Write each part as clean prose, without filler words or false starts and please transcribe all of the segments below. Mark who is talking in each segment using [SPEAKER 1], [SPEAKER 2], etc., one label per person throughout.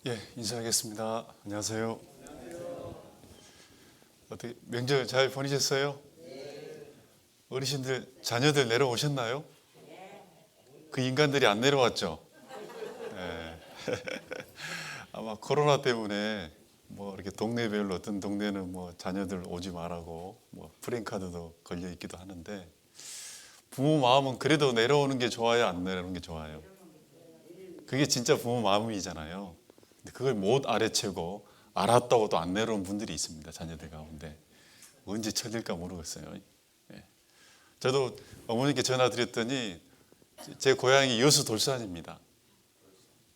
[SPEAKER 1] 예, 인사하겠습니다. 안녕하세요. 어떻게 명절 잘 보내셨어요? 어르신들, 자녀들 내려오셨나요? 그 인간들이 안 내려왔죠? 예. 아마 코로나 때문에 뭐 이렇게 동네별로 어떤 동네는 뭐 자녀들 오지 말라고 뭐 프랜카드도 걸려 있기도 하는데 부모 마음은 그래도 내려오는 게 좋아요? 안 내려오는 게 좋아요? 그게 진짜 부모 마음이잖아요. 근데 그걸 못 알아채고 알았다고 또 안 내려오는 분들이 있습니다. 자녀들 가운데. 언제 쳐질까 모르겠어요. 예. 저도 어머니께 전화 드렸더니 제 고향이 여수 돌산입니다.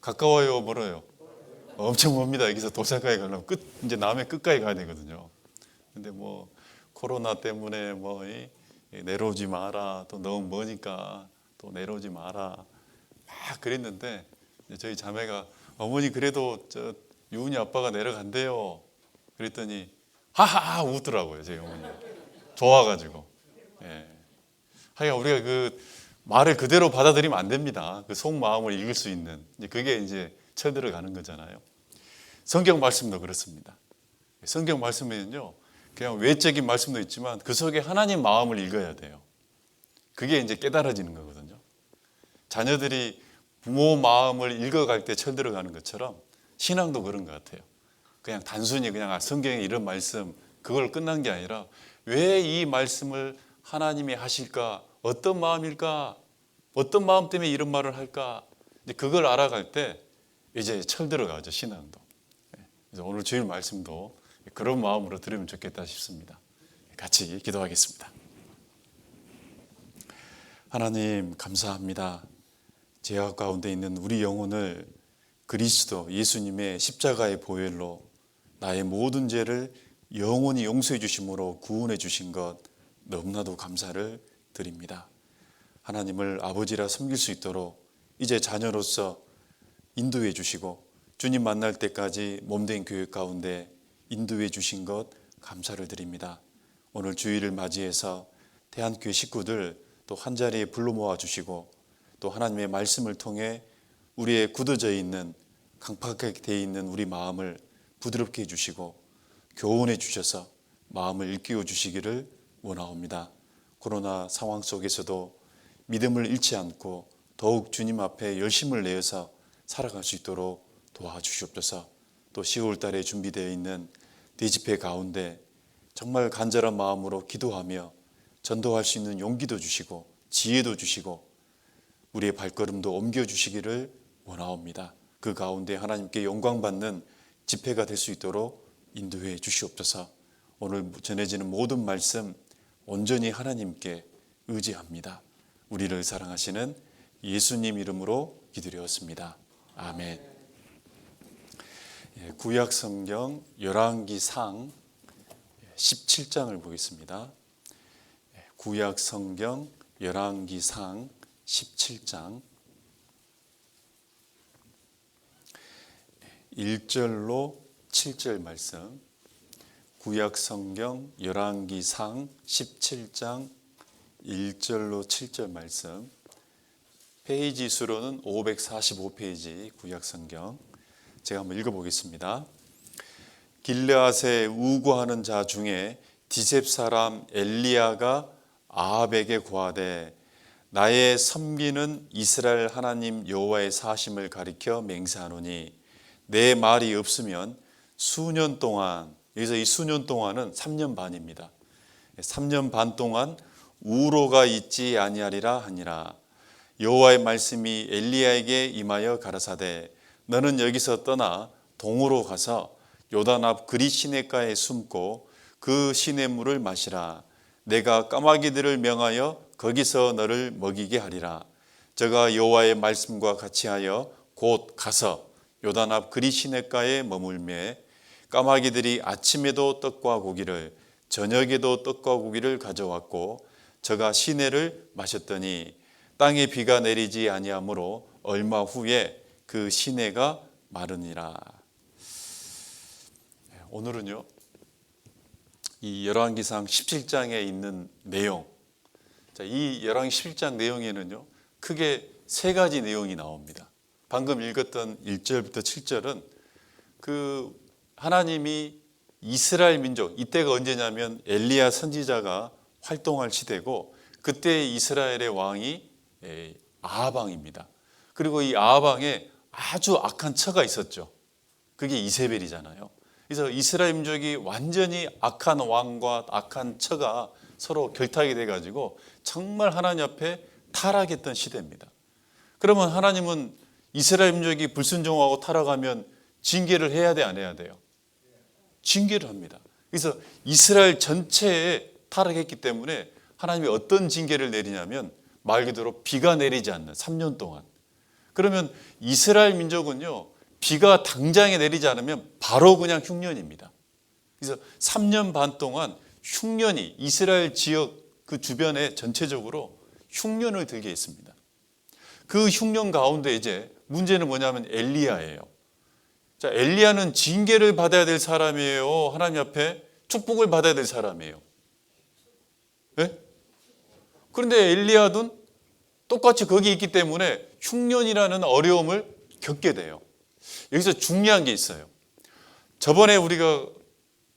[SPEAKER 1] 가까워요, 멀어요? 엄청 멉니다. 여기서 돌산까지 가려면 이제 남해 끝까지 가야 되거든요. 근데 뭐 코로나 때문에 뭐 내려오지 마라, 또 너무 머니까 또 내려오지 마라 막 그랬는데 저희 자매가 어머니 그래도 저 유은이 아빠가 내려간대요. 그랬더니 하하 웃더라고요, 저희 어머니. 좋아가지고. 예. 하여간 우리가 그 말을 그대로 받아들이면 안 됩니다. 그 속마음을 읽을 수 있는 그게 이제 쳐들어가는 거잖아요. 성경 말씀도 그렇습니다. 성경 말씀에는요, 그냥 외적인 말씀도 있지만 그 속에 하나님 마음을 읽어야 돼요. 그게 이제 깨달아지는 거거든요. 자녀들이 부모 마음을 읽어갈 때 쳐들어가는 것처럼 신앙도 그런 것 같아요. 그냥 단순히 그냥 성경에 이런 말씀 그걸 끝난 게 아니라 왜 이 말씀을 하나님이 하실까? 어떤 마음일까? 어떤 마음 때문에 이런 말을 할까? 이제 그걸 알아갈 때 이제 철들어가죠, 신앙도. 그래서 오늘 주일 말씀도 그런 마음으로 들으면 좋겠다 싶습니다. 같이 기도하겠습니다. 하나님 감사합니다. 죄악 가운데 있는 우리 영혼을 그리스도 예수님의 십자가의 보혈로 나의 모든 죄를 영원히 용서해 주심으로 구원해 주신 것 너무나도 감사를 드립니다. 하나님을 아버지라 섬길 수 있도록 이제 자녀로서 인도해 주시고 주님 만날 때까지 몸된 교육 가운데 인도해 주신 것 감사를 드립니다. 오늘 주일을 맞이해서 대한교회 식구들 또 한자리에 불러 모아 주시고 또 하나님의 말씀을 통해 우리의 굳어져 있는 강팍하게 되어 있는 우리 마음을 부드럽게 해주시고 교훈해 주셔서 마음을 일깨워 주시기를 원하옵니다. 코로나 상황 속에서도 믿음을 잃지 않고 더욱 주님 앞에 열심을 내어서 살아갈 수 있도록 도와주시옵소서. 또 10월 달에 준비되어 있는 대집회 가운데 정말 간절한 마음으로 기도하며 전도할 수 있는 용기도 주시고 지혜도 주시고 우리의 발걸음도 옮겨주시기를 원하옵니다. 그 가운데 하나님께 영광받는 집회가 될 수 있도록 인도해 주시옵소서. 오늘 전해지는 모든 말씀 온전히 하나님께 의지합니다. 우리를 사랑하시는 예수님 이름으로 기도드렸습니다. 아멘. 구약 성경 열왕기상 17장을 보겠습니다. 구약 성경 열왕기상 17장 1절로 7절 말씀. 구약 성경 열왕기상 17장 1절로 7절 말씀. 페이지 수로는 545페이지 구약 성경. 제가 한번 읽어보겠습니다. 길르앗에 우고하는 자 중에 디셉 사람 엘리야가 아합에게 고하되 나의 섬기는 이스라엘 하나님 여호와의 사심을 가리켜 맹세하노니 내 말이 없으면 수년 동안, 여기서 이 수년 동안은 3년 반입니다. 3년 반 동안 우로가 있지 아니하리라 하니라. 여호와의 말씀이 엘리야에게 임하여 가라사대 너는 여기서 떠나 동으로 가서 요단 앞 그리 시냇가에 숨고 그 시냇물을 마시라. 내가 까마귀들을 명하여 거기서 너를 먹이게 하리라. 저가 여호와의 말씀과 같이하여 곧 가서 요단 앞 그리 시냇가에 머물매 까마귀들이 아침에도 떡과 고기를 저녁에도 떡과 고기를 가져왔고 저가 시내를 마셨더니 땅에 비가 내리지 아니하므로 얼마 후에 그 시내가 마르니라. 오늘은요, 이 열왕기상 17장에 있는 내용, 이 열왕기 17장 내용에는요 크게 세 가지 내용이 나옵니다. 방금 읽었던 1절부터 7절은 그 하나님이 이스라엘 민족, 이때가 언제냐면 엘리야 선지자가 활동할 시대고, 그때 이스라엘의 왕이 아합 왕입니다. 그리고 이 아합 왕에 아주 악한 처가 있었죠. 그게 이세벨이잖아요. 그래서 이스라엘 민족이 완전히 악한 왕과 악한 처가 서로 결탁이 돼가지고 정말 하나님 앞에 타락했던 시대입니다. 그러면 하나님은 이스라엘 민족이 불순종하고 타락하면 징계를 해야 돼, 안 해야 돼요? 징계를 합니다. 그래서 이스라엘 전체에 타락했기 때문에 하나님이 어떤 징계를 내리냐면 말 그대로 비가 내리지 않는 3년 동안. 그러면 이스라엘 민족은요, 비가 당장에 내리지 않으면 바로 그냥 흉년입니다. 그래서 3년 반 동안 흉년이 이스라엘 지역 그 주변에 전체적으로 흉년을 들게 했습니다. 그 흉년 가운데 이제 문제는 뭐냐면 엘리야예요. 자, 엘리야는 징계를 받아야 될 사람이에요? 하나님 앞에 축복을 받아야 될 사람이에요? 네? 그런데 엘리야도 똑같이 거기 있기 때문에 흉년이라는 어려움을 겪게 돼요. 여기서 중요한 게 있어요. 저번에 우리가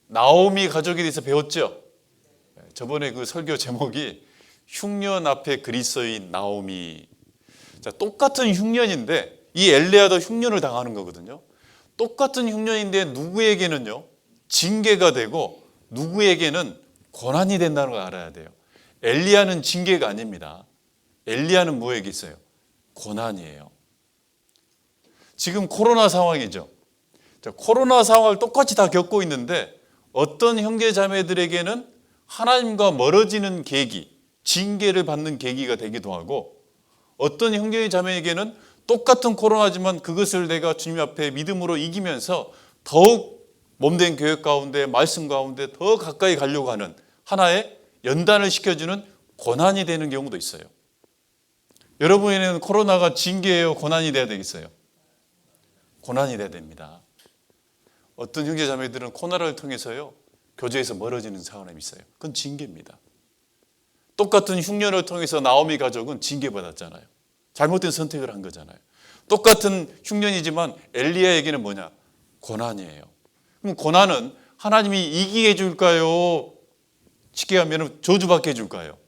[SPEAKER 1] 나오미 가족에 대해서 배웠죠? 저번에 그 설교 제목이 흉년 앞에 그리스도인 나오미. 자, 똑같은 흉년인데 이 엘리야도 흉년을 당하는 거거든요. 똑같은 흉년인데 누구에게는요, 징계가 되고 누구에게는 고난이 된다는 걸 알아야 돼요. 엘리야는 징계가 아닙니다. 엘리야는 뭐에게 있어요? 고난이에요. 지금 코로나 상황이죠. 자, 코로나 상황을 똑같이 다 겪고 있는데 어떤 형제 자매들에게는 하나님과 멀어지는 계기, 징계를 받는 계기가 되기도 하고, 어떤 형제 자매에게는 똑같은 코로나지만 그것을 내가 주님 앞에 믿음으로 이기면서 더욱 몸된 교육 가운데, 말씀 가운데 더 가까이 가려고 하는 하나의 연단을 시켜주는 고난이 되는 경우도 있어요. 여러분에게는 코로나가 징계예요, 고난이 돼야 되겠어요? 고난이 돼야 됩니다. 어떤 형제 자매들은 코로나를 통해서요, 교제에서 멀어지는 사람이 있어요. 그건 징계입니다. 똑같은 흉년을 통해서 나오미 가족은 징계받았잖아요. 잘못된 선택을 한 거잖아요. 똑같은 흉년이지만 엘리야에게는 뭐냐? 고난이에요. 그럼 고난은 하나님이 이기게 해줄까요? 쉽게 하면 저주받게 해줄까요?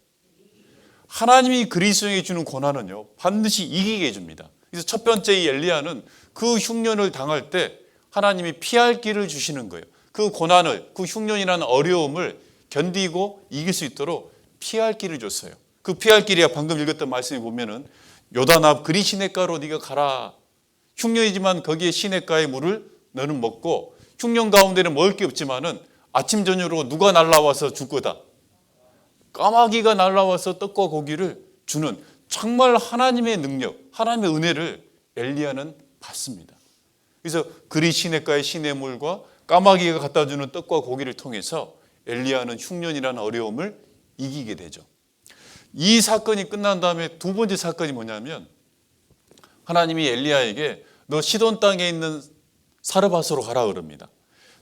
[SPEAKER 1] 하나님이 그리스도에게 주는 고난은요, 반드시 이기게 해줍니다. 그래서 첫 번째 이 엘리야는 그 흉년을 당할 때 하나님이 피할 길을 주시는 거예요. 그 고난을, 그 흉년이라는 어려움을 견디고 이길 수 있도록 피할 길을 줬어요. 그 피할 길이야 방금 읽었던 말씀에 보면은 요단 앞 그리 시냇가로 네가 가라. 흉년이지만 거기에 시냇가의 물을 너는 먹고, 흉년 가운데는 먹을 게 없지만은 아침 저녁으로 누가 날라와서 줄 거다. 까마귀가 날라와서 떡과 고기를 주는 정말 하나님의 능력, 하나님의 은혜를 엘리야는 받습니다. 그래서 그리 시냇가의 시냇물과 까마귀가 갖다 주는 떡과 고기를 통해서 엘리야는 흉년이라는 어려움을 이기게 되죠. 이 사건이 끝난 다음에 두 번째 사건이 뭐냐면, 하나님이 엘리야에게 너 시돈 땅에 있는 사르밧으로 가라 그럽니다.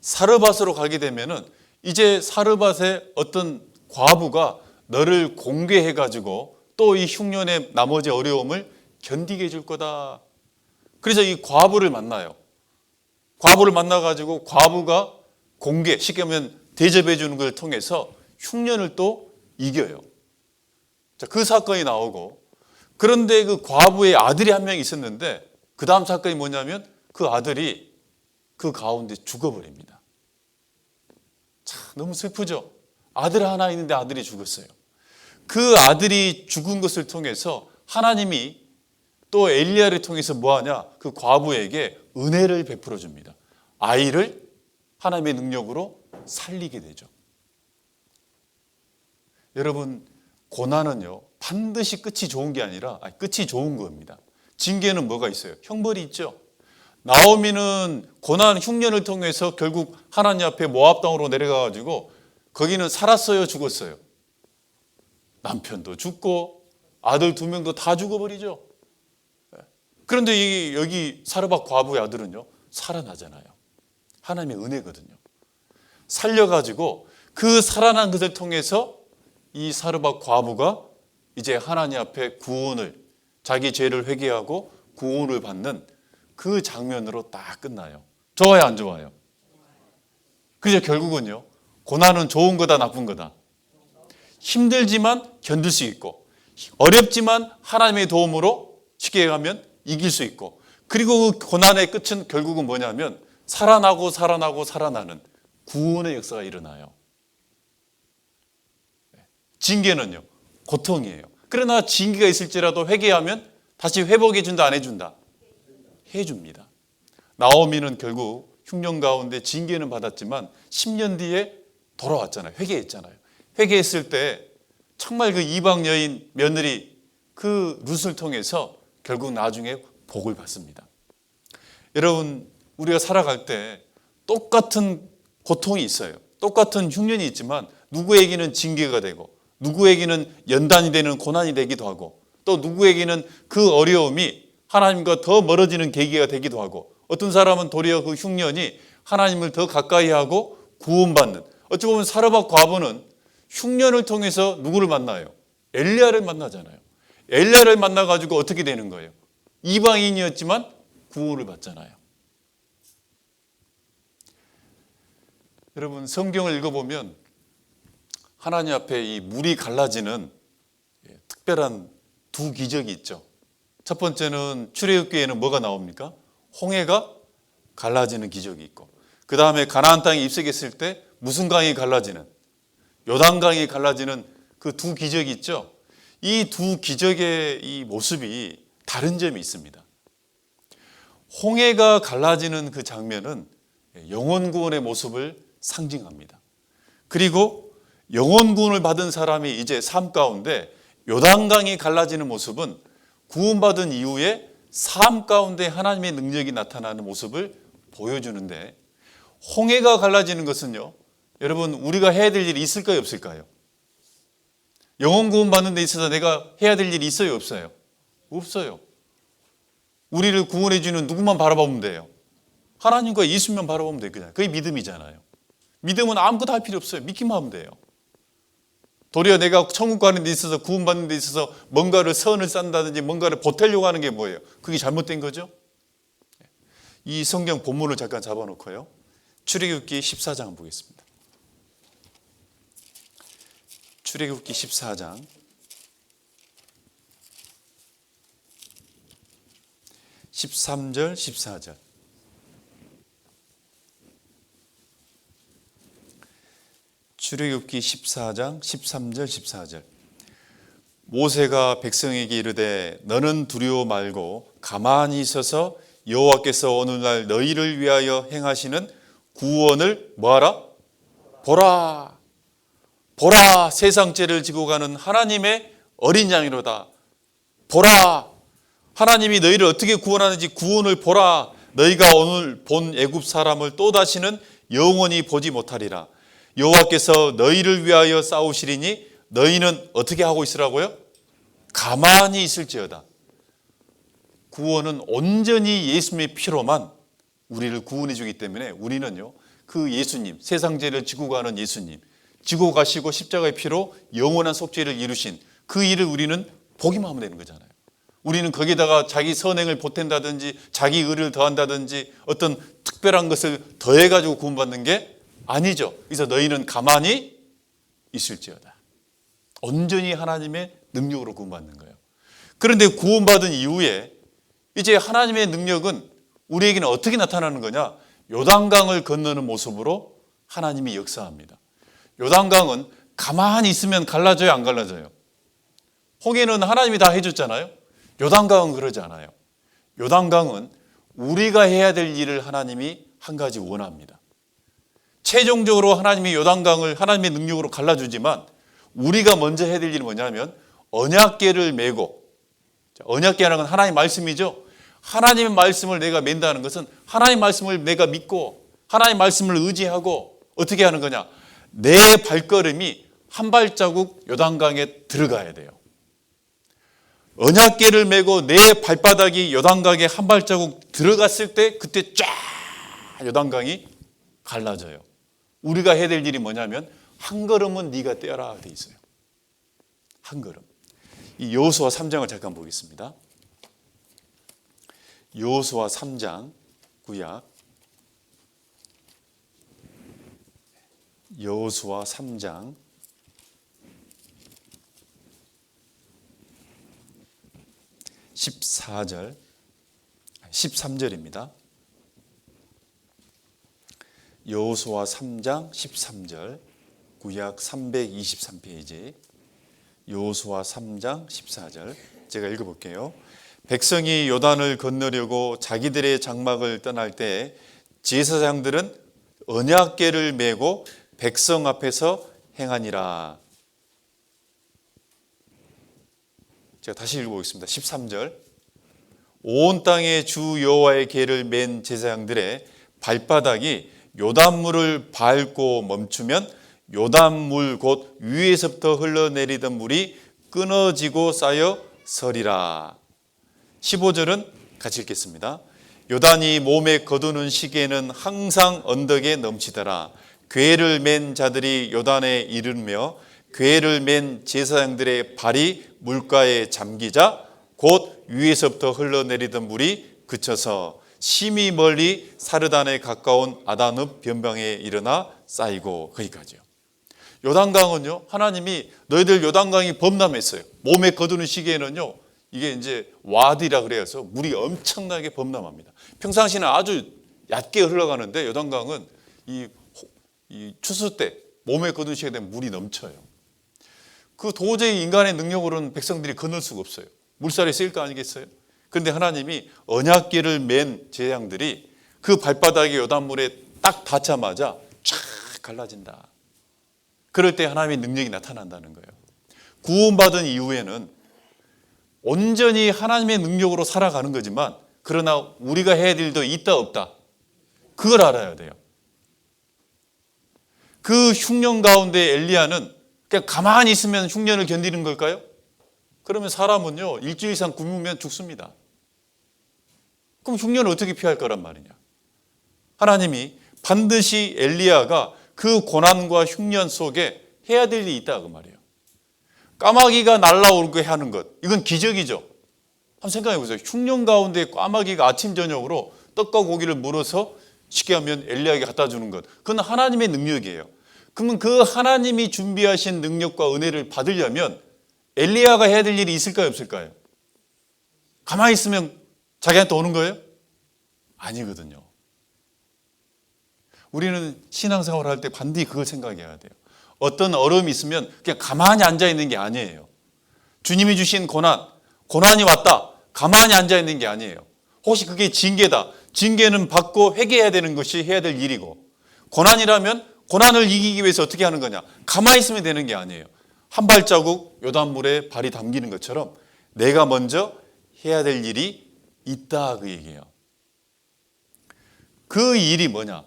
[SPEAKER 1] 사르밧으로 가게 되면은 이제 사르밧의 어떤 과부가 너를 공개해 가지고 또 이 흉년의 나머지 어려움을 견디게 해줄 거다. 그래서 이 과부를 만나요. 과부를 만나 가지고 과부가 공개, 쉽게 하면 대접해 주는 걸 통해서 흉년을 또 이겨요. 자, 그 사건이 나오고, 그런데 그 과부의 아들이 한 명 있었는데 그 다음 사건이 뭐냐면 그 아들이 그 가운데 죽어버립니다. 참 너무 슬프죠. 아들 하나 있는데 아들이 죽었어요. 그 아들이 죽은 것을 통해서 하나님이 또 엘리야를 통해서 뭐하냐? 그 과부에게 은혜를 베풀어 줍니다. 아이를 하나님의 능력으로 살리게 되죠. 여러분, 고난은요 반드시 끝이 좋은 게 아니라 끝이 좋은 겁니다. 징계는 뭐가 있어요? 형벌이 있죠. 나오미는 고난 흉년을 통해서 결국 하나님 앞에 모압 땅으로 내려가 가지고 거기는 살았어요, 죽었어요? 남편도 죽고 아들 두 명도 다 죽어버리죠. 그런데 여기 사르밧 과부의 아들은요 살아나잖아요. 하나님의 은혜거든요. 살려가지고 그 살아난 것을 통해서 이 사르밧 과부가 이제 하나님 앞에 구원을, 자기 죄를 회개하고 구원을 받는 그 장면으로 딱 끝나요. 좋아요, 안 좋아요? 그죠? 결국은요, 고난은 좋은 거다, 나쁜 거다? 힘들지만 견딜 수 있고, 어렵지만 하나님의 도움으로 쉽게 가면 이길 수 있고, 그리고 그 고난의 끝은 결국은 뭐냐면 살아나고 살아나고 살아나는 구원의 역사가 일어나요. 징계는요, 고통이에요. 그러나 징계가 있을지라도 회개하면 다시 회복해 준다, 안 해준다? 해줍니다. 나오미는 결국 흉년 가운데 징계는 받았지만 10년 뒤에 돌아왔잖아요. 회개했잖아요. 회개했을 때 정말 그 이방 여인 며느리 그 룻을 통해서 결국 나중에 복을 받습니다. 여러분, 우리가 살아갈 때 똑같은 고통이 있어요. 똑같은 흉년이 있지만 누구에게는 징계가 되고 누구에게는 연단이 되는 고난이 되기도 하고 또 누구에게는 그 어려움이 하나님과 더 멀어지는 계기가 되기도 하고 어떤 사람은 도리어 그 흉년이 하나님을 더 가까이 하고 구원받는, 어찌 보면 사르밧 과부는 흉년을 통해서 누구를 만나요? 엘리야를 만나잖아요. 엘리야를 만나가지고 어떻게 되는 거예요? 이방인이었지만 구원을 받잖아요. 여러분, 성경을 읽어보면 하나님 앞에 이 물이 갈라지는 특별한 두 기적이 있죠. 첫 번째는 출애굽기에는 뭐가 나옵니까? 홍해가 갈라지는 기적이 있고, 그 다음에 가나안 땅에 입성했을 때 무슨 강이 갈라지는, 요단강이 갈라지는 그 두 기적이 있죠. 이 두 기적의 이 모습이 다른 점이 있습니다. 홍해가 갈라지는 그 장면은 영혼 구원의 모습을 상징합니다. 그리고 영혼 구원을 받은 사람이 이제 삶 가운데 요단강이 갈라지는 모습은 구원받은 이후에 삶 가운데 하나님의 능력이 나타나는 모습을 보여주는데, 홍해가 갈라지는 것은요, 여러분, 우리가 해야 될 일이 있을까요, 없을까요? 영혼 구원 받는 데 있어서 내가 해야 될 일이 있어요, 없어요? 없어요. 우리를 구원해 주는 누구만 바라보면 돼요? 하나님과 예수만 바라보면 되거든요. 그게 믿음이잖아요. 믿음은 아무것도 할 필요 없어요. 믿기만 하면 돼요. 도리어 내가 천국 가는 데 있어서 구원받는 데 있어서 뭔가를 선을 쌓는다든지 뭔가를 보태려고 하는 게 뭐예요? 그게 잘못된 거죠? 이 성경 본문을 잠깐 잡아놓고요. 출애굽기 14장 보겠습니다. 출애굽기 14장 13절 14절. 출애굽기 14장 13절 14절. 모세가 백성에게 이르되 너는 두려워 말고 가만히 있어서 여호와께서 오늘날 너희를 위하여 행하시는 구원을 뭐하라? 보라. 보라, 세상 죄를 지고 가는 하나님의 어린 양이로다. 보라, 하나님이 너희를 어떻게 구원하는지 구원을 보라. 너희가 오늘 본 애굽 사람을 또 다시는 영원히 보지 못하리라. 여호와께서 너희를 위하여 싸우시리니 너희는 어떻게 하고 있으라고요? 가만히 있을지어다. 구원은 온전히 예수님의 피로만 우리를 구원해 주기 때문에 우리는요, 그 예수님, 세상 죄를 지고 가는 예수님, 지고 가시고 십자가의 피로 영원한 속죄를 이루신 그 일을 우리는 보기만 하면 되는 거잖아요. 우리는 거기다가 자기 선행을 보탠다든지 자기 의를 더한다든지 어떤 특별한 것을 더해가지고 구원받는 게 아니죠. 그래서 너희는 가만히 있을지어다. 온전히 하나님의 능력으로 구원받는 거예요. 그런데 구원받은 이후에 이제 하나님의 능력은 우리에게는 어떻게 나타나는 거냐? 요단강을 건너는 모습으로 하나님이 역사합니다. 요단강은 가만히 있으면 갈라져요, 안 갈라져요? 홍해는 하나님이 다 해줬잖아요. 요단강은 그러지 않아요. 요단강은 우리가 해야 될 일을 하나님이 한 가지 원합니다. 최종적으로 하나님이 요단강을 하나님의 능력으로 갈라주지만 우리가 먼저 해야 될 일은 뭐냐면 언약궤를 메고, 언약궤라는 건 하나님의 말씀이죠. 하나님의 말씀을 내가 맨다는 것은 하나님의 말씀을 내가 믿고 하나님의 말씀을 의지하고 어떻게 하는 거냐? 내 발걸음이 한 발자국 요단강에 들어가야 돼요. 언약궤를 메고 내 발바닥이 요단강에 한 발자국 들어갔을 때 그때 쫙 요단강이 갈라져요. 우리가 해야 될 일이 뭐냐면 한 걸음은 네가 떼어라 돼 있어요. 한 걸음. 이 여호수아 3장을 잠깐 보겠습니다. 여호수아 3장 구약 여호수아 3장 13절입니다. 여호수아 3장 13절, 구약 323페이지 여호수아 3장 14절, 제가 읽어볼게요. 백성이 요단을 건너려고 자기들의 장막을 떠날 때 제사장들은 언약궤를 메고 백성 앞에서 행하니라. 제가 다시 읽어보겠습니다. 13절. 온 땅에 주 여호와의 궤를 맨 제사장들의 발바닥이 요단물을 밟고 멈추면 요단물 곧 위에서부터 흘러내리던 물이 끊어지고 쌓여 서리라. 15절은 같이 읽겠습니다. 요단이 몸에 거두는 시기에는 항상 언덕에 넘치더라. 궤를 맨 자들이 요단에 이르며 궤를 맨 제사장들의 발이 물가에 잠기자 곧 위에서부터 흘러내리던 물이 그쳐서 심히 멀리 사르단에 가까운 아다늪 변방에 일어나 쌓이고. 거기까지요. 요단강은요, 하나님이 너희들 요단강이 범람했어요. 몸에 거두는 시기에는요, 이게 이제 와디라 그래서 물이 엄청나게 범람합니다. 평상시는 아주 얕게 흘러가는데 요단강은 이 추수 때 몸에 거두는 시기에 되면 물이 넘쳐요. 그 도저히 인간의 능력으로는 백성들이 건널 수가 없어요. 물살이 세일 거 아니겠어요? 그런데 하나님이 언약궤를 맨 제사장들이 그 발바닥에 요단물에 딱 닿자마자 쫙 갈라진다. 그럴 때 하나님의 능력이 나타난다는 거예요. 구원받은 이후에는 온전히 하나님의 능력으로 살아가는 거지만, 그러나 우리가 해야 될 일도 있다 없다, 그걸 알아야 돼요. 그 흉년 가운데 엘리야는 그냥 가만히 있으면 흉년을 견디는 걸까요? 그러면 사람은요, 일주일 이상 굶으면 죽습니다. 그럼 흉년을 어떻게 피할 거란 말이냐? 하나님이 반드시 엘리야가 그 고난과 흉년 속에 해야 될 일이 있다 그 말이에요. 까마귀가 날아오게 하는 것, 이건 기적이죠. 한번 생각해 보세요. 흉년 가운데 까마귀가 아침 저녁으로 떡과 고기를 물어서 쉽게 하면 엘리야에게 갖다 주는 것, 그건 하나님의 능력이에요. 그러면 그 하나님이 준비하신 능력과 은혜를 받으려면 엘리야가 해야 될 일이 있을까요, 없을까요? 가만히 있으면 자기한테 오는 거예요? 아니거든요. 우리는 신앙생활을 할 때 반드시 그걸 생각해야 돼요. 어떤 어려움이 있으면 그냥 가만히 앉아있는 게 아니에요. 주님이 주신 고난이 왔다, 가만히 앉아있는 게 아니에요. 혹시 그게 징계다, 징계는 받고 회개해야 되는 것이 해야 될 일이고, 고난이라면 고난을 이기기 위해서 어떻게 하는 거냐, 가만히 있으면 되는 게 아니에요. 한 발자국 요단물에 발이 담기는 것처럼 내가 먼저 해야 될 일이 있다 그 얘기예요. 그 일이 뭐냐?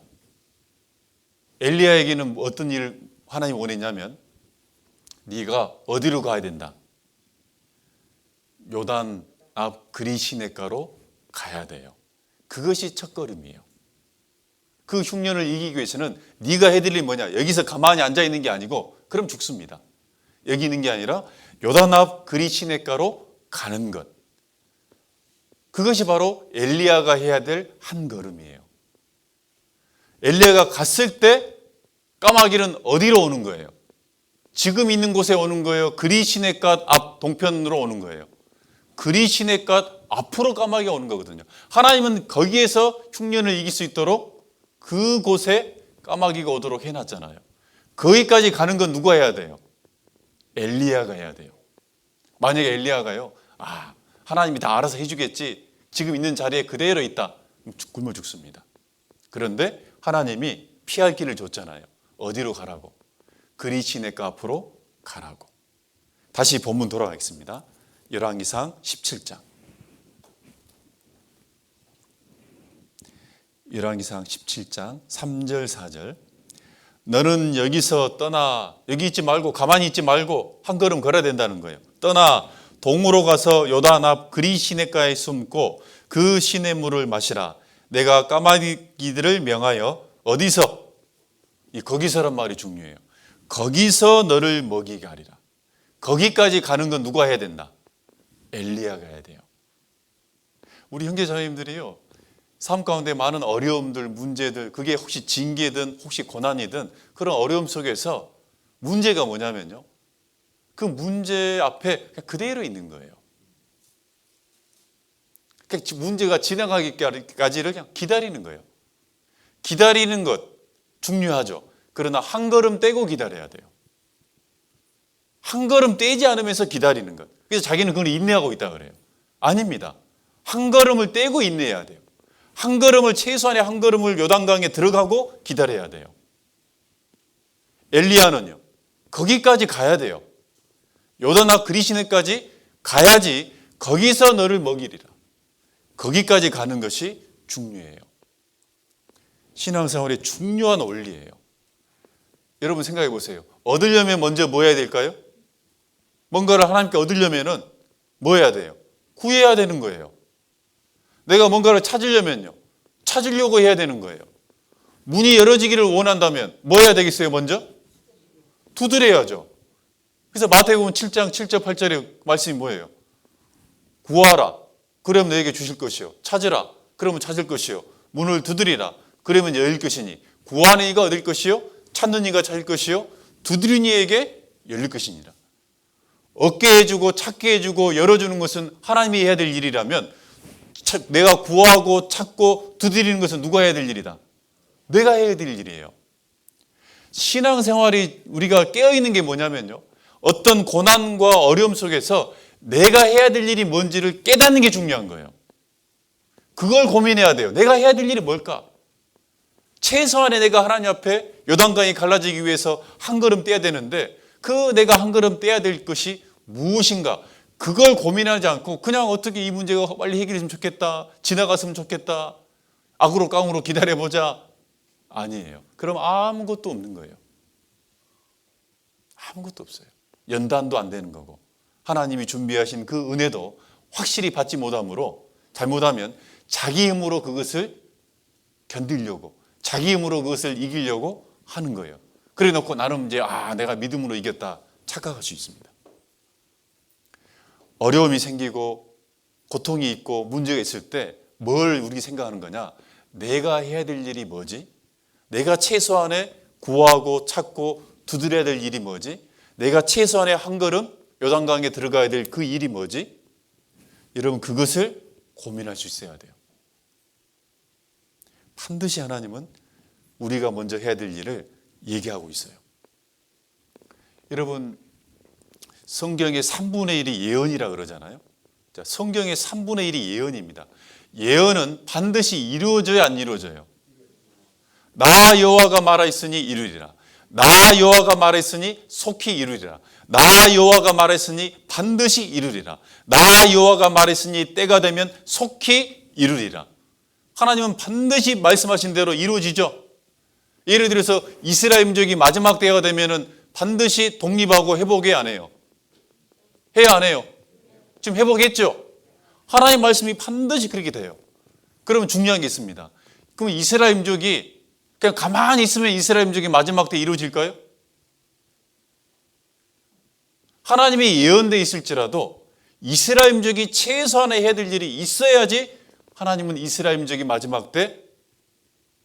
[SPEAKER 1] 엘리야에게는 어떤 일을 하나님이 원했냐면, 네가 어디로 가야 된다? 요단 앞 그리시네가로 가야 돼요. 그것이 첫걸음이에요. 그 흉년을 이기기 위해서는 네가 해야 될 일이 뭐냐? 여기서 가만히 앉아있는 게 아니고, 그럼 죽습니다. 여기 있는 게 아니라 요단 앞 그리시네가로 가는 것, 그것이 바로 엘리야가 해야 될 한 걸음이에요. 엘리야가 갔을 때 까마귀는 어디로 오는 거예요? 지금 있는 곳에 오는 거예요? 그리시네가 앞 동편으로 오는 거예요? 그리시네가 앞으로 까마귀가 오는 거거든요. 하나님은 거기에서 흉년을 이길 수 있도록 그곳에 까마귀가 오도록 해놨잖아요. 거기까지 가는 건 누가 해야 돼요? 엘리야가 해야 돼요. 만약에 엘리야가요, 하나님이 다 알아서 해주겠지, 지금 있는 자리에 그대로 있다, 굶어 죽습니다. 그런데 하나님이 피할 길을 줬잖아요. 어디로 가라고? 그리시네가 앞으로 가라고. 다시 본문 돌아가겠습니다. 열왕기상 17장. 열왕기상 17장 3절 4절. 너는 여기서 떠나, 여기 있지 말고, 가만히 있지 말고 한 걸음 걸어야 된다는 거예요. 떠나 동으로 가서 요단 앞 그리시네가에 숨고 그 시냇물을 마시라. 내가 까마귀들을 명하여 어디서? 이 거기서란 말이 중요해요. 거기서 너를 먹이게 하리라. 거기까지 가는 건 누가 해야 된다? 엘리야가 해야 돼요. 우리 형제자매님들이요, 삶 가운데 많은 어려움들, 문제들, 그게 혹시 징계든 혹시 고난이든 그런 어려움 속에서 문제가 뭐냐면요, 그 문제 앞에 그냥 그대로 있는 거예요. 그러니까 문제가 지나가기까지를 그냥 기다리는 거예요. 기다리는 것 중요하죠. 그러나 한 걸음 떼고 기다려야 돼요. 한 걸음 떼지 않으면서 기다리는 것. 그래서 자기는 그걸 인내하고 있다 그래요. 아닙니다. 한 걸음을 떼고 인내해야 돼요. 한 걸음을, 최소한의 한 걸음을 요단강에 들어가고 기다려야 돼요. 엘리야는요, 거기까지 가야 돼요. 요단아 그리시네까지 가야지 거기서 너를 먹이리라. 거기까지 가는 것이 중요해요. 신앙생활의 중요한 원리예요. 여러분 생각해 보세요. 얻으려면 먼저 뭐 해야 될까요? 뭔가를 하나님께 얻으려면은 뭐 해야 돼요? 구해야 되는 거예요. 내가 뭔가를 찾으려면요, 찾으려고 해야 되는 거예요. 문이 열어지기를 원한다면 뭐 해야 되겠어요? 먼저 두드려야죠. 그래서 마태복음 7장 7절 8절의 말씀이 뭐예요? 구하라, 그러면 너에게 주실 것이요. 찾으라, 그러면 찾을 것이요. 문을 두드리라, 그러면 열릴 것이니 구하는 이가 얻을 것이요, 찾는 이가 찾을 것이요, 두드리는 이에게 열릴 것이니라. 얻게 해주고 찾게 해주고 열어주는 것은 하나님이 해야 될 일이라면, 내가 구하고 찾고 두드리는 것은 누가 해야 될 일이다? 내가 해야 될 일이에요. 신앙생활이 우리가 깨어있는 게 뭐냐면요, 어떤 고난과 어려움 속에서 내가 해야 될 일이 뭔지를 깨닫는 게 중요한 거예요. 그걸 고민해야 돼요. 내가 해야 될 일이 뭘까? 최소한의 내가 하나님 앞에 요단강이 갈라지기 위해서 한 걸음 떼야 되는데, 그 내가 한 걸음 떼야 될 것이 무엇인가? 그걸 고민하지 않고 그냥 어떻게 이 문제가 빨리 해결했으면 좋겠다, 지나갔으면 좋겠다, 악으로 깡으로 기다려보자. 아니에요. 그럼 아무것도 없는 거예요. 아무것도 없어요. 연단도 안 되는 거고, 하나님이 준비하신 그 은혜도 확실히 받지 못하므로, 잘못하면 자기 힘으로 그것을 견디려고, 자기 힘으로 그것을 이기려고 하는 거예요. 그래 놓고 나름 이제 내가 믿음으로 이겼다 착각할 수 있습니다. 어려움이 생기고 고통이 있고 문제가 있을 때 뭘 우리 생각하는 거냐? 내가 해야 될 일이 뭐지? 내가 최소한의 구하고 찾고 두드려야 될 일이 뭐지? 내가 최소한의 한 걸음 요단강에 들어가야 될 그 일이 뭐지? 여러분, 그것을 고민할 수 있어야 돼요. 반드시 하나님은 우리가 먼저 해야 될 일을 얘기하고 있어요. 여러분, 성경의 3분의 1이 예언이라 그러잖아요. 자, 성경의 3분의 1이 예언입니다. 예언은 반드시 이루어져야 안 이루어져요? 나 여호와가 말하였으니 이루리라. 나 여호와가 말했으니 속히 이루리라. 나 여호와가 말했으니 반드시 이루리라. 나 여호와가 말했으니 때가 되면 속히 이루리라. 하나님은 반드시 말씀하신 대로 이루어지죠. 예를 들어서 이스라엘 민족이 마지막 때가 되면은 반드시 독립하고 회복해 안 해요? 해야 안 해요? 지금 회복했죠? 하나님 말씀이 반드시 그렇게 돼요. 그러면 중요한 게 있습니다. 그럼 이스라엘 민족이 그냥 가만히 있으면 이스라엘 민족이 마지막 때 이루어질까요? 하나님이 예언되어 있을지라도 이스라엘 민족이 최소한의 해야 될 일이 있어야지 하나님은 이스라엘 민족이 마지막 때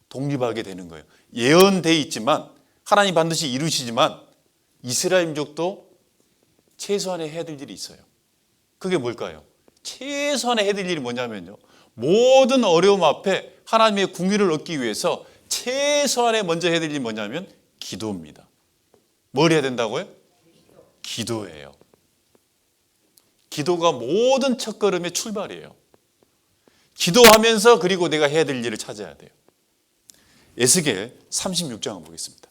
[SPEAKER 1] 독립하게 되는 거예요. 예언되어 있지만, 하나님 반드시 이루시지만 이스라엘 민족도 최소한의 해야 될 일이 있어요. 그게 뭘까요? 최소한의 해야 될 일이 뭐냐면요, 모든 어려움 앞에 하나님의 궁유를 얻기 위해서 최소한의 먼저 해야 될 일이 뭐냐면 기도입니다. 뭘 해야 된다고요? 기도예요. 기도가 모든 첫걸음의 출발이에요. 기도하면서 그리고 내가 해야 될 일을 찾아야 돼요. 에스겔 36장을 보겠습니다.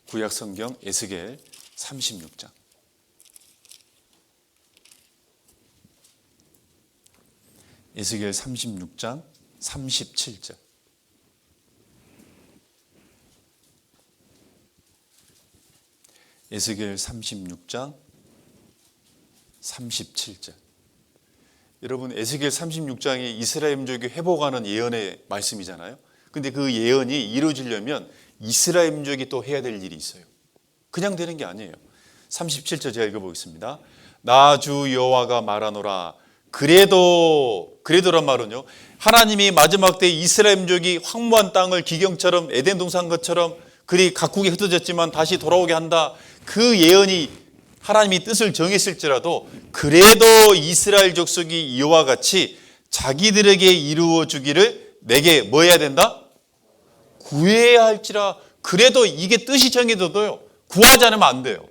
[SPEAKER 1] 구약 성경 에스겔 36장. 에스겔 36장 37절. 에스겔 36장 37절. 여러분, 에스겔 36장이 이스라엘 민족이 회복하는 예언의 말씀이잖아요. 근데 그 예언이 이루어지려면 이스라엘 민족이 또 해야 될 일이 있어요. 그냥 되는 게 아니에요. 37절 제가 읽어보겠습니다. 나 주 여호와가 말하노라. 그래도 그래도란 말은요, 하나님이 마지막 때 이스라엘 민족이 황무한 땅을 기경처럼 에덴 동산 것처럼 그리 각국에 흩어졌지만 다시 돌아오게 한다. 그 예언이 하나님이 뜻을 정했을지라도 그래도 이스라엘 족속이 이와 같이 자기들에게 이루어 주기를 내게 뭐 해야 된다? 구해야 할지라. 그래도 이게 뜻이 정해져도요, 구하지 않으면 안 돼요.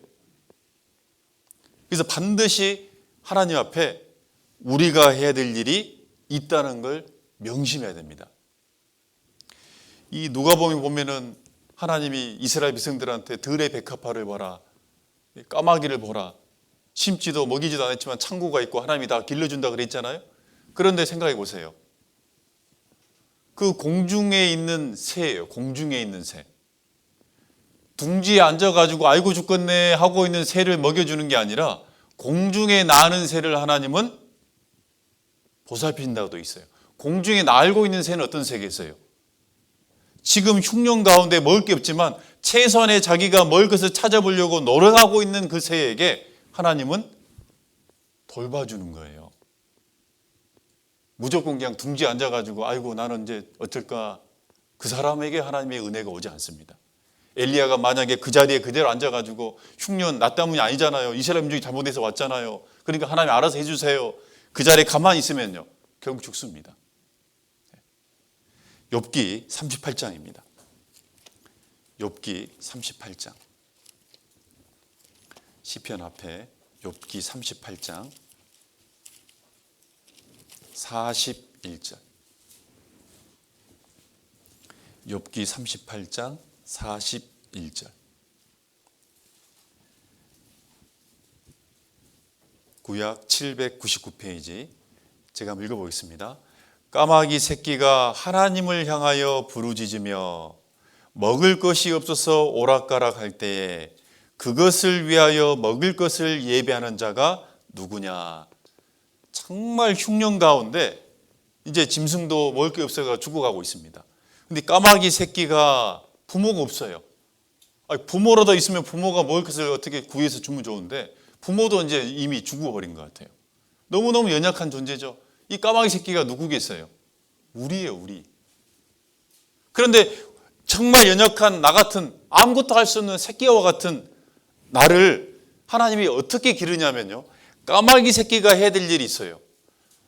[SPEAKER 1] 그래서 반드시 하나님 앞에 우리가 해야 될 일이 있다는 걸 명심해야 됩니다. 이 누가복음에 보면은 하나님이 이스라엘 백성들한테 들의 백합화를 보라, 까마귀를 보라, 심지도 먹이지도 않았지만 창고가 있고 하나님이 다 길러준다 그랬잖아요. 그런데 생각해 보세요. 그 공중에 있는 새예요. 공중에 있는 새. 둥지에 앉아가지고 아이고 죽겠네 하고 있는 새를 먹여주는 게 아니라 공중에 나는 새를 하나님은 보살핀다고 돼 있어요. 공중에 날고 있는 새는 어떤 새겠어요? 지금 흉년 가운데 먹을 게 없지만 최소한의 자기가 먹을 것을 찾아보려고 노력하고 있는 그 새에게 하나님은 돌봐주는 거예요. 무조건 그냥 둥지에 앉아가지고 아이고 나는 이제 어쩔까, 그 사람에게 하나님의 은혜가 오지 않습니다. 엘리야가 만약에 그 자리에 그대로 앉아가지고 흉년 나 때문이 아니잖아요. 이스라엘 민족이 잘못해서 왔잖아요. 그러니까 하나님 알아서 해주세요. 그 자리에 가만히 있으면요, 결국 죽습니다. 욥기 38장입니다. 욥기 38장. 시편 앞에 욥기 38장 41절. 욥기 38장 41절. 구약 799페이지. 제가 한번 읽어보겠습니다. 까마귀 새끼가 하나님을 향하여 부르짖으며 먹을 것이 없어서 오락가락 할 때에 그것을 위하여 먹을 것을 예배하는 자가 누구냐. 정말 흉년 가운데 이제 짐승도 먹을 게 없어서 죽어가고 있습니다. 근데 까마귀 새끼가 부모가 없어요. 부모라도 있으면 부모가 먹을 것을 어떻게 구해서 주면 좋은데 부모도 이제 이미 죽어버린 것 같아요. 너무너무 연약한 존재죠. 이 까마귀 새끼가 누구겠어요? 우리예요, 우리. 그런데 정말 연약한 나 같은 아무것도 할 수 없는 새끼와 같은 나를 하나님이 어떻게 기르냐면요, 까마귀 새끼가 해야 될 일이 있어요.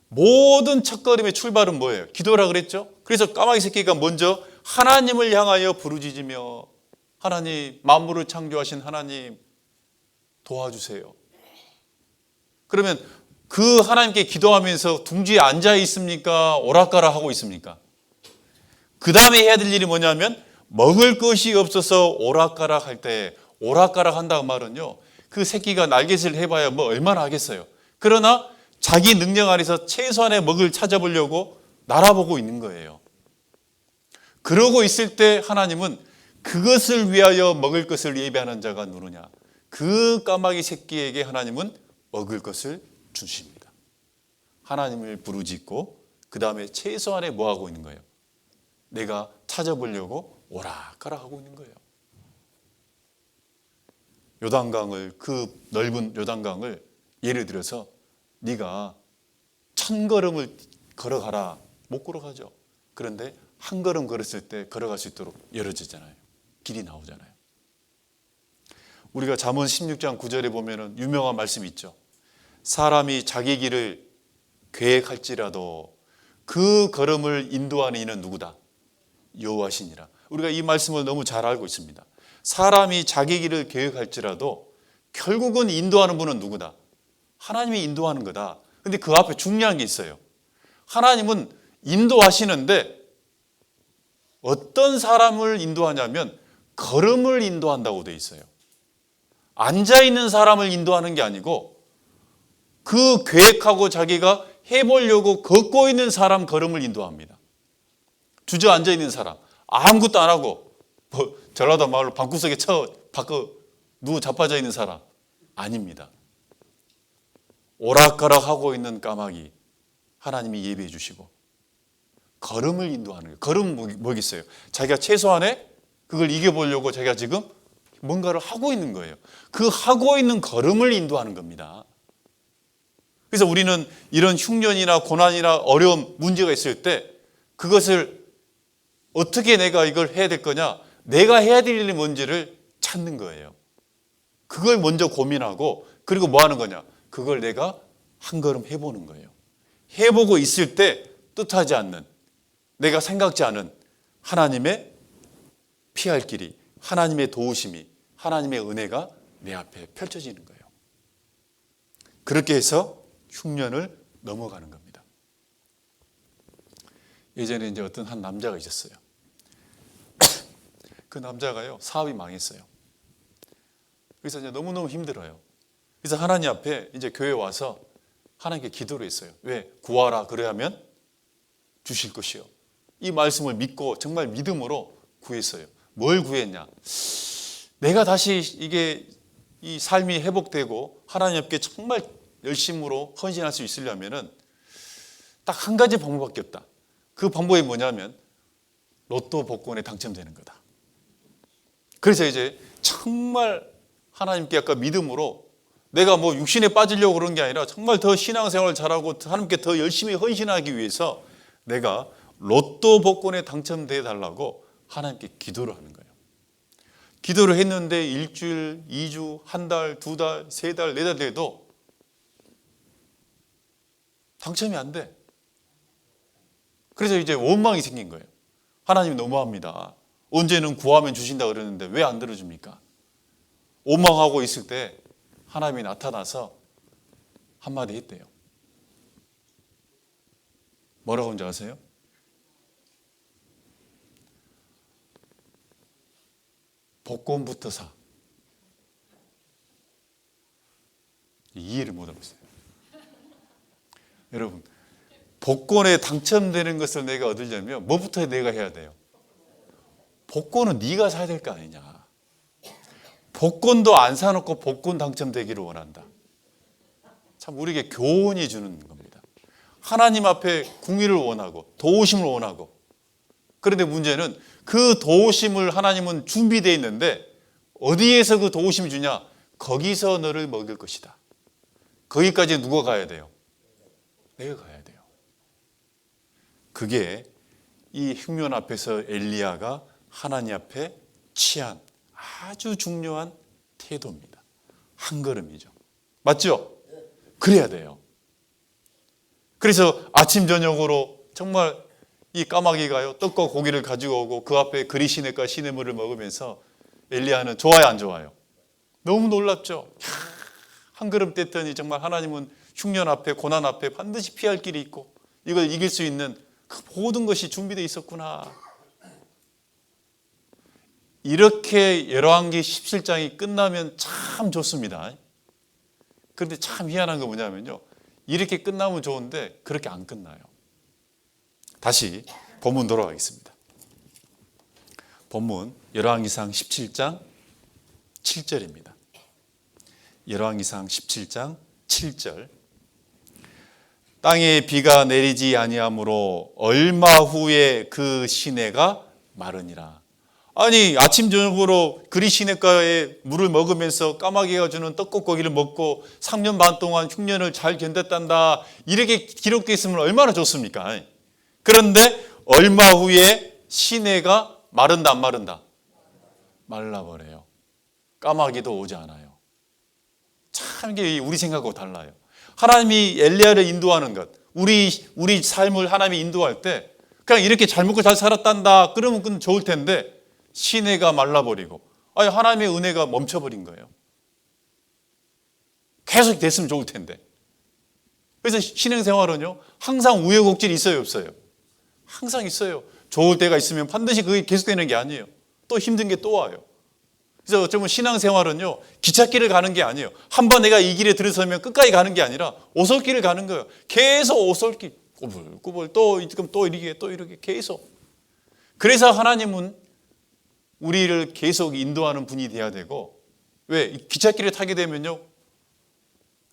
[SPEAKER 1] 모든 첫걸음의 출발은 뭐예요? 기도라 그랬죠? 그래서 까마귀 새끼가 먼저 하나님을 향하여 부르짖으며 하나님, 만물을 창조하신 하나님 도와주세요. 그러면 그 하나님께 기도하면서 둥지에 앉아 있습니까? 오락가락 하고 있습니까? 그 다음에 해야 될 일이 뭐냐면 먹을 것이 없어서 오락가락 할 때, 오락가락 한다고 말은요, 그 새끼가 날갯을 해봐야 뭐 얼마나 하겠어요. 그러나 자기 능력 안에서 최소한의 먹을 찾아보려고 날아보고 있는 거예요. 그러고 있을 때 하나님은 그것을 위하여 먹을 것을 예배하는 자가 누구냐, 그 까마귀 새끼에게 하나님은 먹을 것을 주십니다. 하나님을 부르짖고 그 다음에 최소한의 뭐 하고 있는 거예요? 내가 찾아보려고 오락가락 하고 있는 거예요. 요단강을, 그 넓은 요단강을 예를 들어서 네가 1000걸음을 걸어가라, 못 걸어가죠. 그런데 한 걸음 걸었을 때 걸어갈 수 있도록 열어지잖아요. 길이 나오잖아요. 우리가 잠언 16장 9절에 보면은 유명한 말씀이 있죠. 사람이 자기 길을 계획할지라도 그 걸음을 인도하는 이는 누구다? 여호와시니라. 우리가 이 말씀을 너무 잘 알고 있습니다. 사람이 자기 길을 계획할지라도 결국은 인도하는 분은 누구다? 하나님이 인도하는 거다. 근데 그 앞에 중요한 게 있어요. 하나님은 인도하시는데 어떤 사람을 인도하냐면 걸음을 인도한다고 돼 있어요. 앉아있는 사람을 인도하는 게 아니고 그 계획하고 자기가 해보려고 걷고 있는 사람 걸음을 인도합니다. 주저앉아 있는 사람, 아무것도 안 하고 전라도 말로 방구석에 누워 자빠져 있는 사람 아닙니다. 오락가락 하고 있는 까마귀 하나님이 예배해 주시고 걸음을 인도하는 거예요. 걸음은 뭐겠어요? 자기가 최소한의 그걸 이겨보려고 자기가 지금 뭔가를 하고 있는 거예요. 그 하고 있는 걸음을 인도하는 겁니다. 그래서 우리는 이런 흉년이나 고난이나 어려움, 문제가 있을 때 그것을 어떻게 내가 이걸 해야 될 거냐? 내가 해야 될 일이 뭔지를 찾는 거예요. 그걸 먼저 고민하고 그리고 뭐 하는 거냐? 그걸 내가 한 걸음 해보는 거예요. 해보고 있을 때 뜻하지 않는, 내가 생각지 않은 하나님의 피할 길이, 하나님의 도우심이, 하나님의 은혜가 내 앞에 펼쳐지는 거예요. 그렇게 해서 흉년을 넘어가는 겁니다. 예전에 이제 어떤 한 남자가 있었어요. 그 남자가요, 사업이 망했어요. 그래서 이제 너무너무 힘들어요. 그래서 하나님 앞에 이제 교회 와서 하나님께 기도를 했어요. 왜? 구하라 그래야면 주실 것이요. 이 말씀을 믿고 정말 믿음으로 구했어요. 뭘 구했냐? 내가 다시 이 삶이 회복되고 하나님 앞에 정말 열심으로 헌신할 수 있으려면은 딱 한 가지 방법밖에 없다. 그 방법이 뭐냐면 로또 복권에 당첨되는 거다. 그래서 이제 정말 하나님께 아까 믿음으로 내가 뭐 육신에 빠지려고 그런 게 아니라 정말 더 신앙생활을 잘하고 하나님께 더 열심히 헌신하기 위해서 내가 로또 복권에 당첨돼 달라고 하나님께 기도를 하는 거예요. 기도를 했는데 일주일, 2주, 한 달, 2달, 3달, 4달 돼도 당첨이 안 돼. 그래서 이제 원망이 생긴 거예요. 하나님 너무합니다. 언제는 구하면 주신다 그러는데 왜 안 들어줍니까? 원망하고 있을 때 하나님이 나타나서 한마디 했대요. 뭐라고 하는지 아세요? 복권부터 사. 이해를 못하고 있어요. 여러분, 복권에 당첨되는 것을 내가 얻으려면 뭐부터 내가 해야 돼요? 복권은 네가 사야 될 거 아니냐. 복권도 안 사놓고 복권 당첨되기를 원한다. 참 우리에게 교훈이 주는 겁니다. 하나님 앞에 궁의를 원하고 도우심을 원하고, 그런데 문제는 그 도우심을 하나님은 준비되어 있는데 어디에서 그 도우심을 주냐? 거기서 너를 먹일 것이다. 거기까지 누가 가야 돼요? 내가 가야 돼요. 그게 이 흉년 앞에서 엘리야가 하나님 앞에 취한 아주 중요한 태도입니다. 한 걸음이죠. 맞죠? 그래야 돼요. 그래서 아침 저녁으로 정말 이 까마귀가요 떡과 고기를 가지고 오고 그 앞에 그리시네과 시냇물을 먹으면서 엘리야는 좋아요 안 좋아요? 너무 놀랍죠. 한 걸음 뗐더니 정말 하나님은 흉년 앞에 고난 앞에 반드시 피할 길이 있고 이걸 이길 수 있는 그 모든 것이 준비되어 있었구나. 이렇게 열왕기 17장이 끝나면 참 좋습니다. 그런데 참 희한한 거 뭐냐면요, 이렇게 끝나면 좋은데 그렇게 안 끝나요. 다시 본문 돌아가겠습니다. 본문 열왕기상 17장 7절입니다. 열왕기상 17장 7절. 땅에 비가 내리지 아니하므로 얼마 후에 그 시내가 마르니라. 아니 아침 저녁으로 그리시네가의 물을 먹으면서 까마귀가 주는 떡국고기를 먹고 3년 반 동안 흉년을 잘 견뎠단다. 이렇게 기록되어 있으면 얼마나 좋습니까? 그런데 얼마 후에 시내가 마른다 안 마른다? 말라버려요. 까마귀도 오지 않아요. 참 이게 우리 생각하고 달라요. 하나님이 엘리야를 인도하는 것, 우리 삶을 하나님이 인도할 때 그냥 이렇게 잘 먹고 잘 살았단다 그러면 그건 좋을 텐데 시내가 말라버리고 하나님의 은혜가 멈춰버린 거예요. 계속 됐으면 좋을 텐데. 그래서 신앙생활은요 항상 우여곡절이 있어요 없어요? 항상 있어요. 좋을 때가 있으면 반드시 그게 계속되는 게 아니에요. 또 힘든 게 또 와요. 그래서 어쩌면 신앙생활은요 기찻길을 가는 게 아니에요. 한번 내가 이 길에 들어서면 끝까지 가는 게 아니라 오솔길을 가는 거예요. 계속 오솔길 꾸불꾸불 또 이렇게 계속. 그래서 하나님은 우리를 계속 인도하는 분이 돼야 되고, 왜? 기찻길을 타게 되면요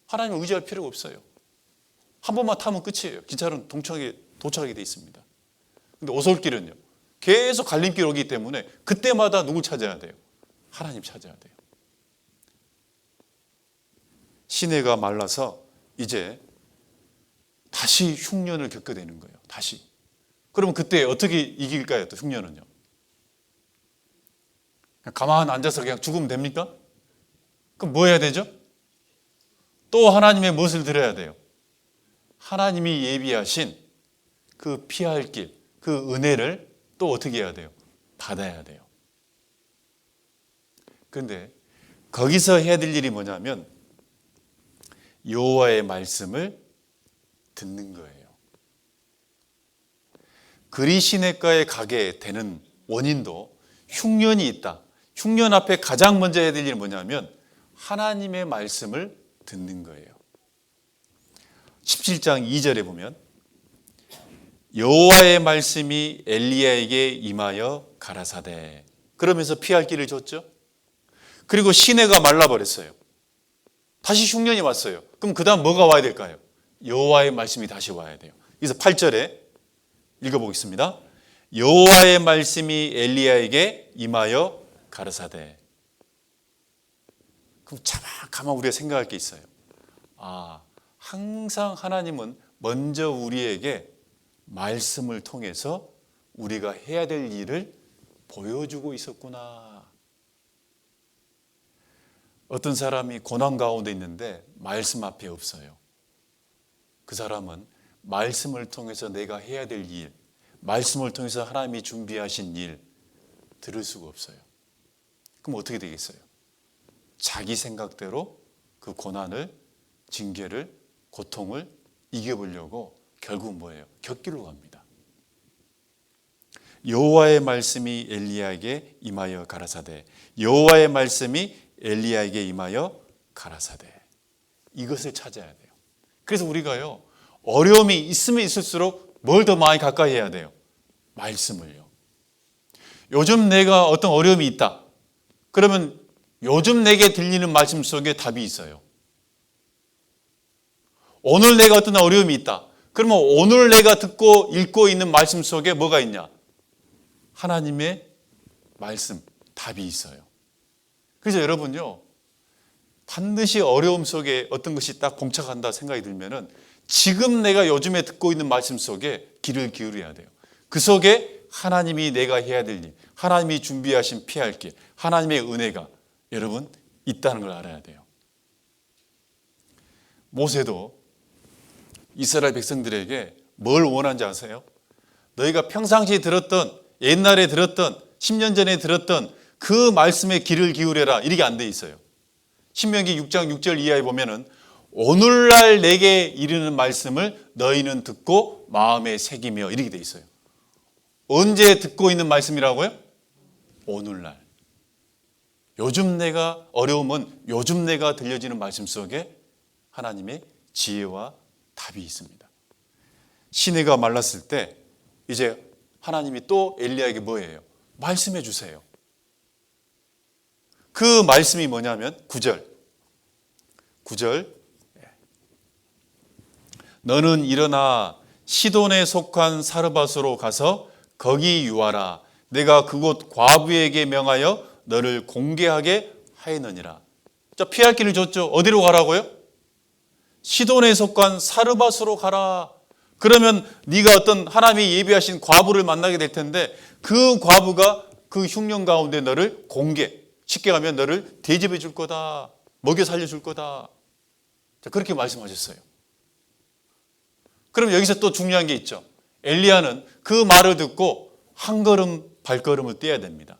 [SPEAKER 1] 하나님을 의지할 필요가 없어요. 한 번만 타면 끝이에요. 기차는 도착하게 돼 있습니다. 근데 오솔길은요 계속 갈림길 오기 때문에 그때마다 누굴 찾아야 돼요? 하나님 찾아야 돼요. 시내가 말라서 이제 다시 흉년을 겪게 되는 거예요. 다시. 그러면 그때 어떻게 이길까요? 또 흉년은요. 가만 앉아서 그냥 죽으면 됩니까? 그럼 뭐 해야 되죠? 또 하나님의 무엇을 들어야 돼요? 하나님이 예비하신 그 피할 길, 그 은혜를 또 어떻게 해야 돼요? 받아야 돼요. 그런데 거기서 해야 될 일이 뭐냐면 여호와의 말씀을 듣는 거예요. 그리시네가에 가게 되는 원인도 흉년이 있다. 흉년 앞에 가장 먼저 해야 될 일은 뭐냐면 하나님의 말씀을 듣는 거예요. 17장 2절에 보면 여호와의 말씀이 엘리야에게 임하여 가라사대. 그러면서 피할 길을 줬죠. 그리고 시내가 말라버렸어요. 다시 흉년이 왔어요. 그럼 그 다음 뭐가 와야 될까요? 여호와의 말씀이 다시 와야 돼요. 그래서 8절에 읽어보겠습니다. 여호와의 말씀이 엘리야에게 임하여 가라사대. 그럼 가만 우리가 생각할 게 있어요. 항상 하나님은 먼저 우리에게 말씀을 통해서 우리가 해야 될 일을 보여주고 있었구나. 어떤 사람이 고난 가운데 있는데 말씀 앞에 없어요. 그 사람은 말씀을 통해서 내가 해야 될 일, 말씀을 통해서 하나님이 준비하신 일 들을 수가 없어요. 그럼 어떻게 되겠어요? 자기 생각대로 그 고난을, 징계를, 고통을 이겨보려고 결국 뭐예요? 곁길로 갑니다. 여호와의 말씀이 엘리야에게 임하여 가라사대. 여호와의 말씀이 엘리야에게 임하여 가라사대. 이것을 찾아야 돼요. 그래서 우리가요, 어려움이 있으면 있을수록 뭘 더 많이 가까이 해야 돼요? 말씀을요. 요즘 내가 어떤 어려움이 있다. 그러면 요즘 내게 들리는 말씀 속에 답이 있어요. 오늘 내가 어떤 어려움이 있다. 그러면 오늘 내가 듣고 읽고 있는 말씀 속에 뭐가 있냐? 하나님의 말씀, 답이 있어요. 그래서 여러분요, 반드시 어려움 속에 어떤 것이 딱 봉착한다 생각이 들면은 지금 내가 요즘에 듣고 있는 말씀 속에 귀를 기울여야 돼요. 그 속에 하나님이 내가 해야 될 일, 하나님이 준비하신 피할 길, 하나님의 은혜가 여러분 있다는 걸 알아야 돼요. 모세도 이스라엘 백성들에게 뭘 원한지 아세요? 너희가 평상시에 들었던, 옛날에 들었던, 10년 전에 들었던 그 말씀에 귀를 기울여라. 이렇게 안 돼 있어요. 신명기 6장 6절 이하에 보면은 오늘날 내게 이르는 말씀을 너희는 듣고 마음에 새기며 이렇게 돼 있어요. 언제 듣고 있는 말씀이라고요? 오늘날. 요즘 내가 어려움은 요즘 내가 들려지는 말씀 속에 하나님의 지혜와 답이 있습니다. 시내가 말랐을 때 이제 하나님이 또 엘리야에게 뭐예요? 말씀해 주세요. 그 말씀이 뭐냐면 9절. 너는 일어나 시돈에 속한 사르밧으로 가서 거기 유하라. 내가 그곳 과부에게 명하여 너를 공개하게 하였느니라. 자, 피할 길을 줬죠. 어디로 가라고요? 시돈에 속한 사르밧으로 가라. 그러면 네가 어떤 하나님이 예비하신 과부를 만나게 될 텐데 그 과부가 그 흉년 가운데 너를 쉽게 가면 너를 대접해 줄 거다. 먹여 살려 줄 거다. 자, 그렇게 말씀하셨어요. 그럼 여기서 또 중요한 게 있죠. 엘리야는 그 말을 듣고 한 걸음 발걸음을 떼야 됩니다.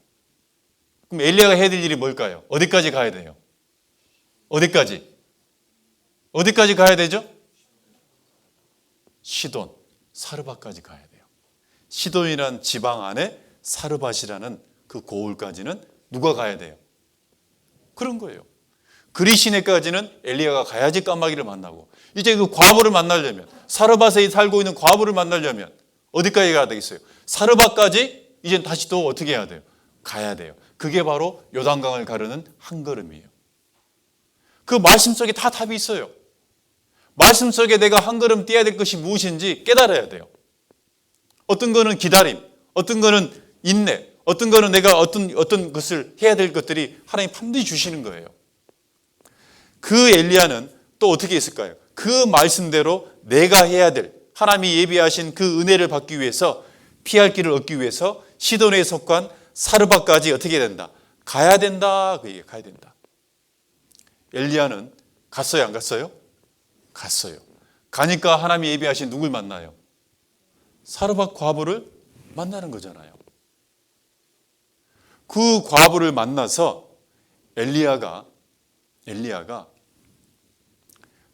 [SPEAKER 1] 그럼 엘리야가 해야 될 일이 뭘까요? 어디까지 가야 돼요? 어디까지 가야 되죠? 시돈, 사르밧까지 가야 돼요. 시돈이라는 지방 안에 사르밧이라는 그 고을까지는 누가 가야 돼요? 그런 거예요. 그리시네까지는 엘리야가 가야지 까마귀를 만나고 이제 그 과부를 만나려면 사르밧에 살고 있는 과부를 만나려면 어디까지 가야 되겠어요? 사르밧까지 이제 다시 또 어떻게 해야 돼요? 가야 돼요. 그게 바로 요단강을 가르는 한 걸음이에요. 그 말씀 속에 다 답이 있어요. 말씀 속에 내가 한 걸음 떼야 될 것이 무엇인지 깨달아야 돼요. 어떤 거는 기다림, 어떤 거는 인내, 어떤 거는 내가 어떤 것을 해야 될 것들이 하나님 반드시 주시는 거예요. 그 엘리야는 또 어떻게 했을까요? 그 말씀대로 내가 해야 될, 하나님이 예비하신 그 은혜를 받기 위해서, 피할 길을 얻기 위해서 시돈에 속한 사르밧까지 어떻게 된다? 가야 된다. 그 얘기예요. 가야 된다. 엘리야는 갔어요, 안 갔어요? 갔어요. 가니까 하나님이 예비하신 누굴 만나요? 사르밧 과부를 만나는 거잖아요. 그 과부를 만나서 엘리야가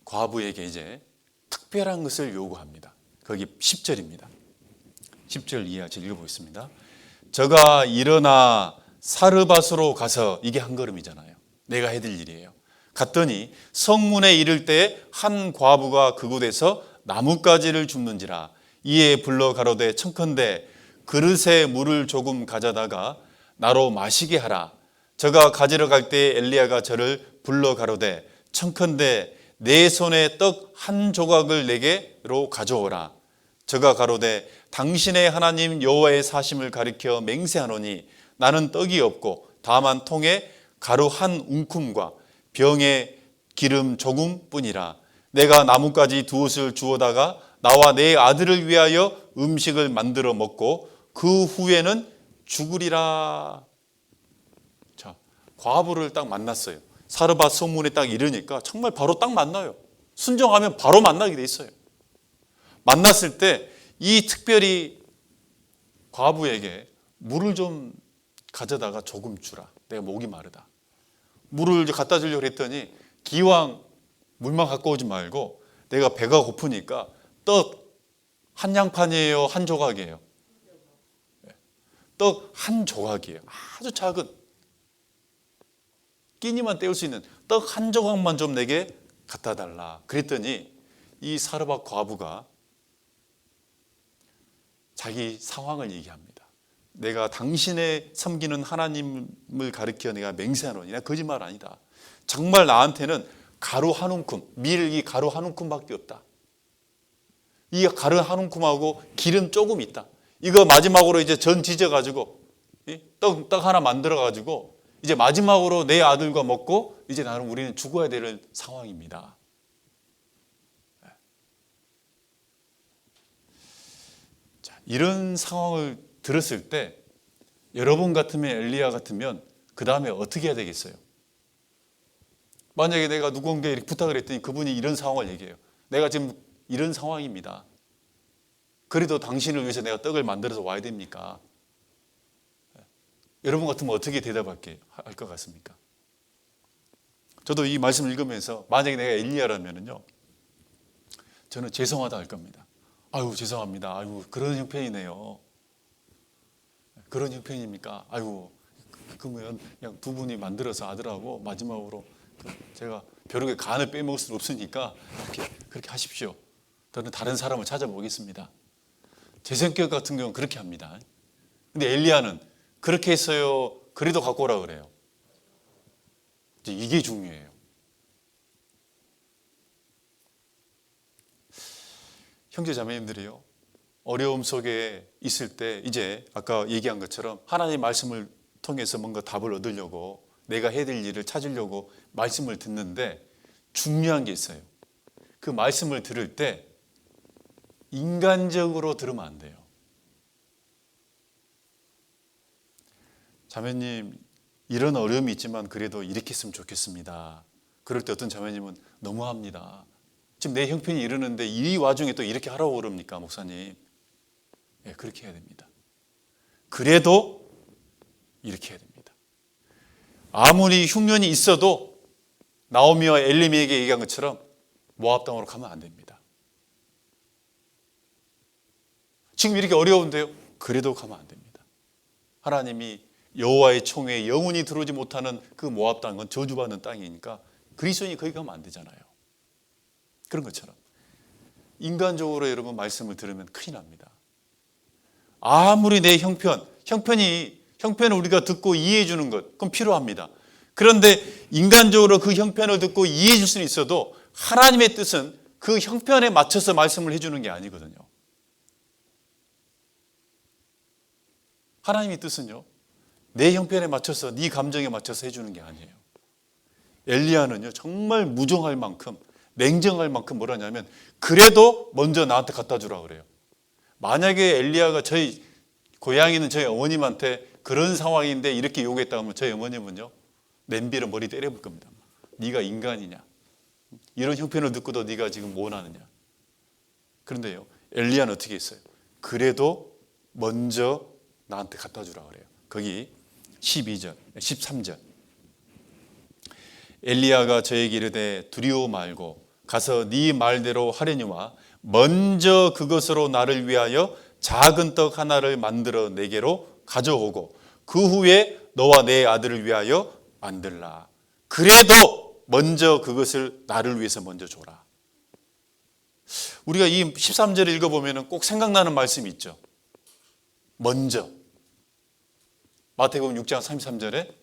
[SPEAKER 1] 과부에게 이제 특별한 것을 요구합니다. 거기 10절입니다. 10절 이하 제가 읽어보겠습니다. 저가 일어나 사르밧으로 가서, 이게 한 걸음이잖아요. 내가 해드릴 일이에요. 갔더니 성문에 이를 때 한 과부가 그곳에서 나뭇가지를 줍는지라. 이에 불러 가로되 청컨대 그릇에 물을 조금 가져다가 나로 마시게 하라. 저가 가지러 갈 때 엘리야가 저를 불러 가로되 청컨대 내 손에 떡 한 조각을 내게로 가져오라. 저가 가로되 당신의 하나님 여호와의 사심을 가리켜 맹세하노니 나는 떡이 없고 다만 통에 가루 한 움큼과 병에 기름 조금뿐이라. 내가 나뭇가지 두 옷을 주워다가 나와 내 아들을 위하여 음식을 만들어 먹고 그 후에는 죽으리라. 자, 과부를 딱 만났어요. 사르밧 성문에 딱 이르니까 정말 바로 딱 만나요. 순종하면 바로 만나게 돼 있어요. 만났을 때 이 특별히 과부에게 물을 좀 가져다가 조금 주라. 내가 목이 마르다. 물을 갖다 주려고 했더니 기왕 물만 갖고 오지 말고 내가 배가 고프니까 떡 한 양판이에요, 한 조각이에요? 떡 한 조각이에요. 아주 작은 끼니만 때울 수 있는 떡 한 조각만 좀 내게 갖다 달라. 그랬더니 이 사르밧 과부가 자기 상황을 얘기합니다. 내가 당신의 섬기는 하나님을 가리켜 내가 맹세하노니, 내가 거짓말 아니다. 정말 나한테는 가루 한 움큼, 밀이 가루 한 움큼밖에 없다. 이 가루 한 움큼하고 기름 조금 있다. 이거 마지막으로 이제 전 지져가지고 떡 하나 만들어가지고 이제 마지막으로 내 아들과 먹고 이제 나는 우리는 죽어야 될 상황입니다. 자, 이런 상황을 들었을 때 여러분 같으면, 엘리야 같으면 그 다음에 어떻게 해야 되겠어요? 만약에 내가 누군가에 이렇게 부탁을 했더니 그분이 이런 상황을 얘기해요. 내가 지금 이런 상황입니다. 그래도 당신을 위해서 내가 떡을 만들어서 와야 됩니까? 여러분 같으면 어떻게 대답할 것 같습니까? 저도 이 말씀을 읽으면서 만약에 내가 엘리야라면요, 저는 죄송하다 할 겁니다. 아유, 죄송합니다. 아유, 그런 형편이네요. 그런 형편입니까? 아이고, 그러면 그냥 두 분이 만들어서 아들하고 마지막으로 제가 벼룩의 간을 빼먹을 수 없으니까 그렇게 하십시오. 저는 다른 사람을 찾아보겠습니다. 제 성격 같은 경우는 그렇게 합니다. 근데 엘리야는 그렇게 했어요. 그래도 갖고 오라 그래요. 이제 이게 중요해요. 형제 자매님들이요, 어려움 속에 있을 때 이제 아까 얘기한 것처럼 하나님의 말씀을 통해서 뭔가 답을 얻으려고 내가 해야 될 일을 찾으려고 말씀을 듣는데 중요한 게 있어요. 그 말씀을 들을 때 인간적으로 들으면 안 돼요. 자매님, 이런 어려움이 있지만 그래도 이렇게 했으면 좋겠습니다. 그럴 때 어떤 자매님은 너무합니다. 지금 내 형편이 이러는데 이 와중에 또 이렇게 하라고 그럽니까, 목사님? 네, 그렇게 해야 됩니다. 그래도 이렇게 해야 됩니다. 아무리 흉년이 있어도 나오미와 엘리미에게 얘기한 것처럼 모압 땅으로 가면 안 됩니다. 지금 이렇게 어려운데요? 그래도 가면 안 됩니다. 하나님이 여호와의 총회에 영원히 들어오지 못하는 그 모압 땅은 저주받는 땅이니까 그리스도인이 거기 가면 안 되잖아요. 그런 것처럼 인간적으로 여러분 말씀을 들으면 큰일 납니다. 아무리 내 형편을 우리가 듣고 이해해 주는 것, 그건 필요합니다. 그런데 인간적으로 그 형편을 듣고 이해해 줄 수는 있어도 하나님의 뜻은 그 형편에 맞춰서 말씀을 해주는 게 아니거든요. 하나님의 뜻은요, 내 형편에 맞춰서, 네 감정에 맞춰서 해주는 게 아니에요. 엘리야는요, 정말 무정할 만큼 냉정할 만큼 뭐라냐면 그래도 먼저 나한테 갖다 주라 그래요. 만약에 엘리야가 저희 고향에 있는 저희 어머님한테 그런 상황인데 이렇게 요구했다고 하면 저희 어머님은요 냄비로 머리 때려볼 겁니다. 네가 인간이냐, 이런 형편을 듣고도 네가 지금 원하느냐. 그런데요 엘리야는 어떻게 했어요? 그래도 먼저 나한테 갖다 주라 그래요. 거기 12절 13절 엘리야가 저에게 이르되 두려워 말고 가서 네 말대로 하려니와 먼저 그것으로 나를 위하여 작은 떡 하나를 만들어 내게로 가져오고 그 후에 너와 내 아들을 위하여 만들라. 그래도 먼저 그것을 나를 위해서 먼저 줘라. 우리가 이 13절을 읽어보면 꼭 생각나는 말씀이 있죠. 먼저. 마태복음 6장 33절에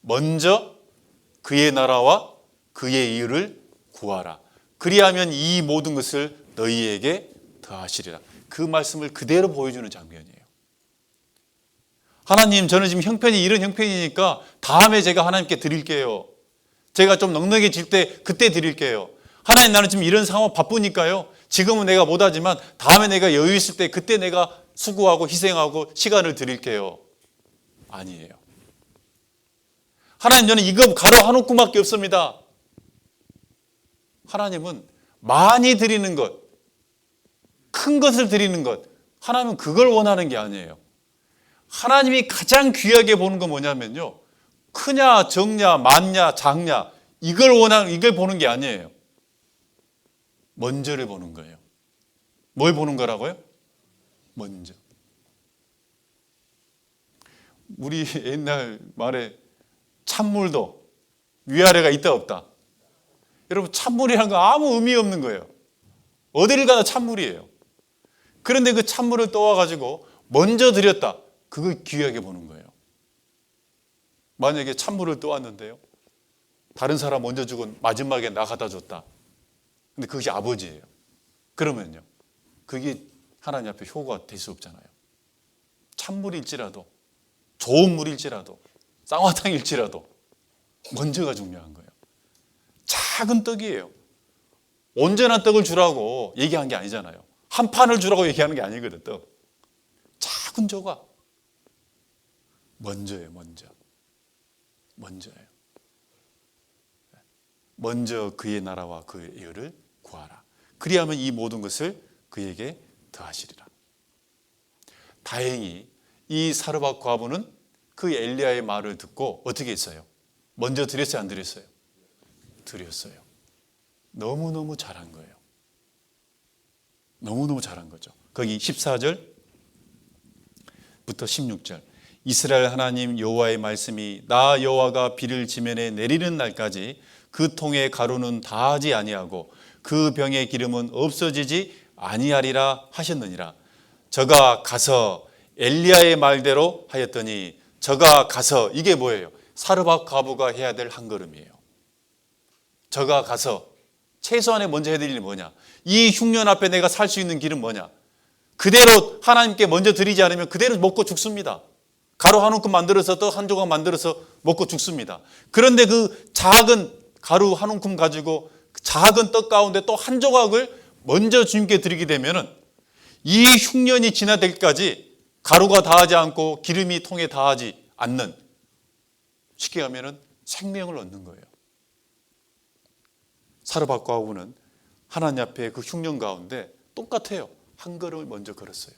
[SPEAKER 1] 먼저 그의 나라와 그의 의를 구하라. 그리하면 이 모든 것을 너희에게 더하시리라. 그 말씀을 그대로 보여주는 장면이에요. 하나님, 저는 지금 형편이 이런 형편이니까 다음에 제가 하나님께 드릴게요. 제가 좀 넉넉해질 때 그때 드릴게요. 하나님, 나는 지금 이런 상황 바쁘니까요. 지금은 내가 못하지만 다음에 내가 여유 있을 때 그때 내가 수고하고 희생하고 시간을 드릴게요. 아니에요. 하나님, 저는 이거 가루 한 움큼밖에 없습니다. 하나님은 많이 드리는 것, 큰 것을 드리는 것, 하나님은 그걸 원하는 게 아니에요. 하나님이 가장 귀하게 보는 건 뭐냐면요, 크냐 적냐 많냐 작냐 이걸 보는 게 아니에요. 먼저를 보는 거예요. 뭘 보는 거라고요? 먼저. 우리 옛날 말에 찬물도 위아래가 있다 없다. 여러분, 찬물이라는 거 아무 의미 없는 거예요. 어디를 가나 찬물이에요. 그런데 그 찬물을 떠와가지고 먼저 드렸다. 그걸 귀하게 보는 거예요. 만약에 찬물을 떠왔는데요, 다른 사람 먼저 주고 마지막에 나 갖다 줬다. 근데 그것이 아버지예요. 그러면요, 그게 하나님 앞에 효과가 될 수 없잖아요. 찬물일지라도 좋은 물일지라도 쌍화탕일지라도 먼저가 중요한 거예요. 작은 떡이에요. 온전한 떡을 주라고 얘기한 게 아니잖아요. 한 판을 주라고 얘기하는 게 아니거든. 떡. 작은 조각. 먼저예요. 먼저예요. 먼저 그의 나라와 그의 의를 구하라. 그리하면 이 모든 것을 그에게 더하시리라. 다행히 이 사르밧 과부는 그 엘리야의 말을 듣고 어떻게 했어요? 먼저 드렸어요, 안 드렸어요? 드렸어요. 너무너무 잘한 거예요. 너무너무 잘한 거죠. 거기 14절부터 16절. 이스라엘 하나님 여호와의 말씀이 나 여호와가 비를 지면에 내리는 날까지 그 통의 가루는 다하지 아니하고 그 병의 기름은 없어지지 아니하리라 하셨느니라. 저가 가서 엘리야의 말대로 하였더니 저가 가서, 이게 뭐예요? 사르밧 과부가 해야 될 한 걸음이에요. 저가 가서 최소한에 먼저 해야 될 일이 뭐냐? 이 흉년 앞에 내가 살 수 있는 길은 뭐냐? 그대로 하나님께 먼저 드리지 않으면 그대로 먹고 죽습니다. 가루 한 움큼 만들어서 떡 한 조각 만들어서 먹고 죽습니다. 그런데 그 작은 가루 한 움큼 가지고 작은 떡 가운데 또 한 조각을 먼저 주님께 드리게 되면은 이 흉년이 지나되기까지 가루가 다하지 않고 기름이 통에 다하지 않는, 쉽게 하면은 생명을 얻는 거예요. 사르밧 과부는 하나님 앞에 그 흉년 가운데 똑같아요. 한 걸음을 먼저 걸었어요.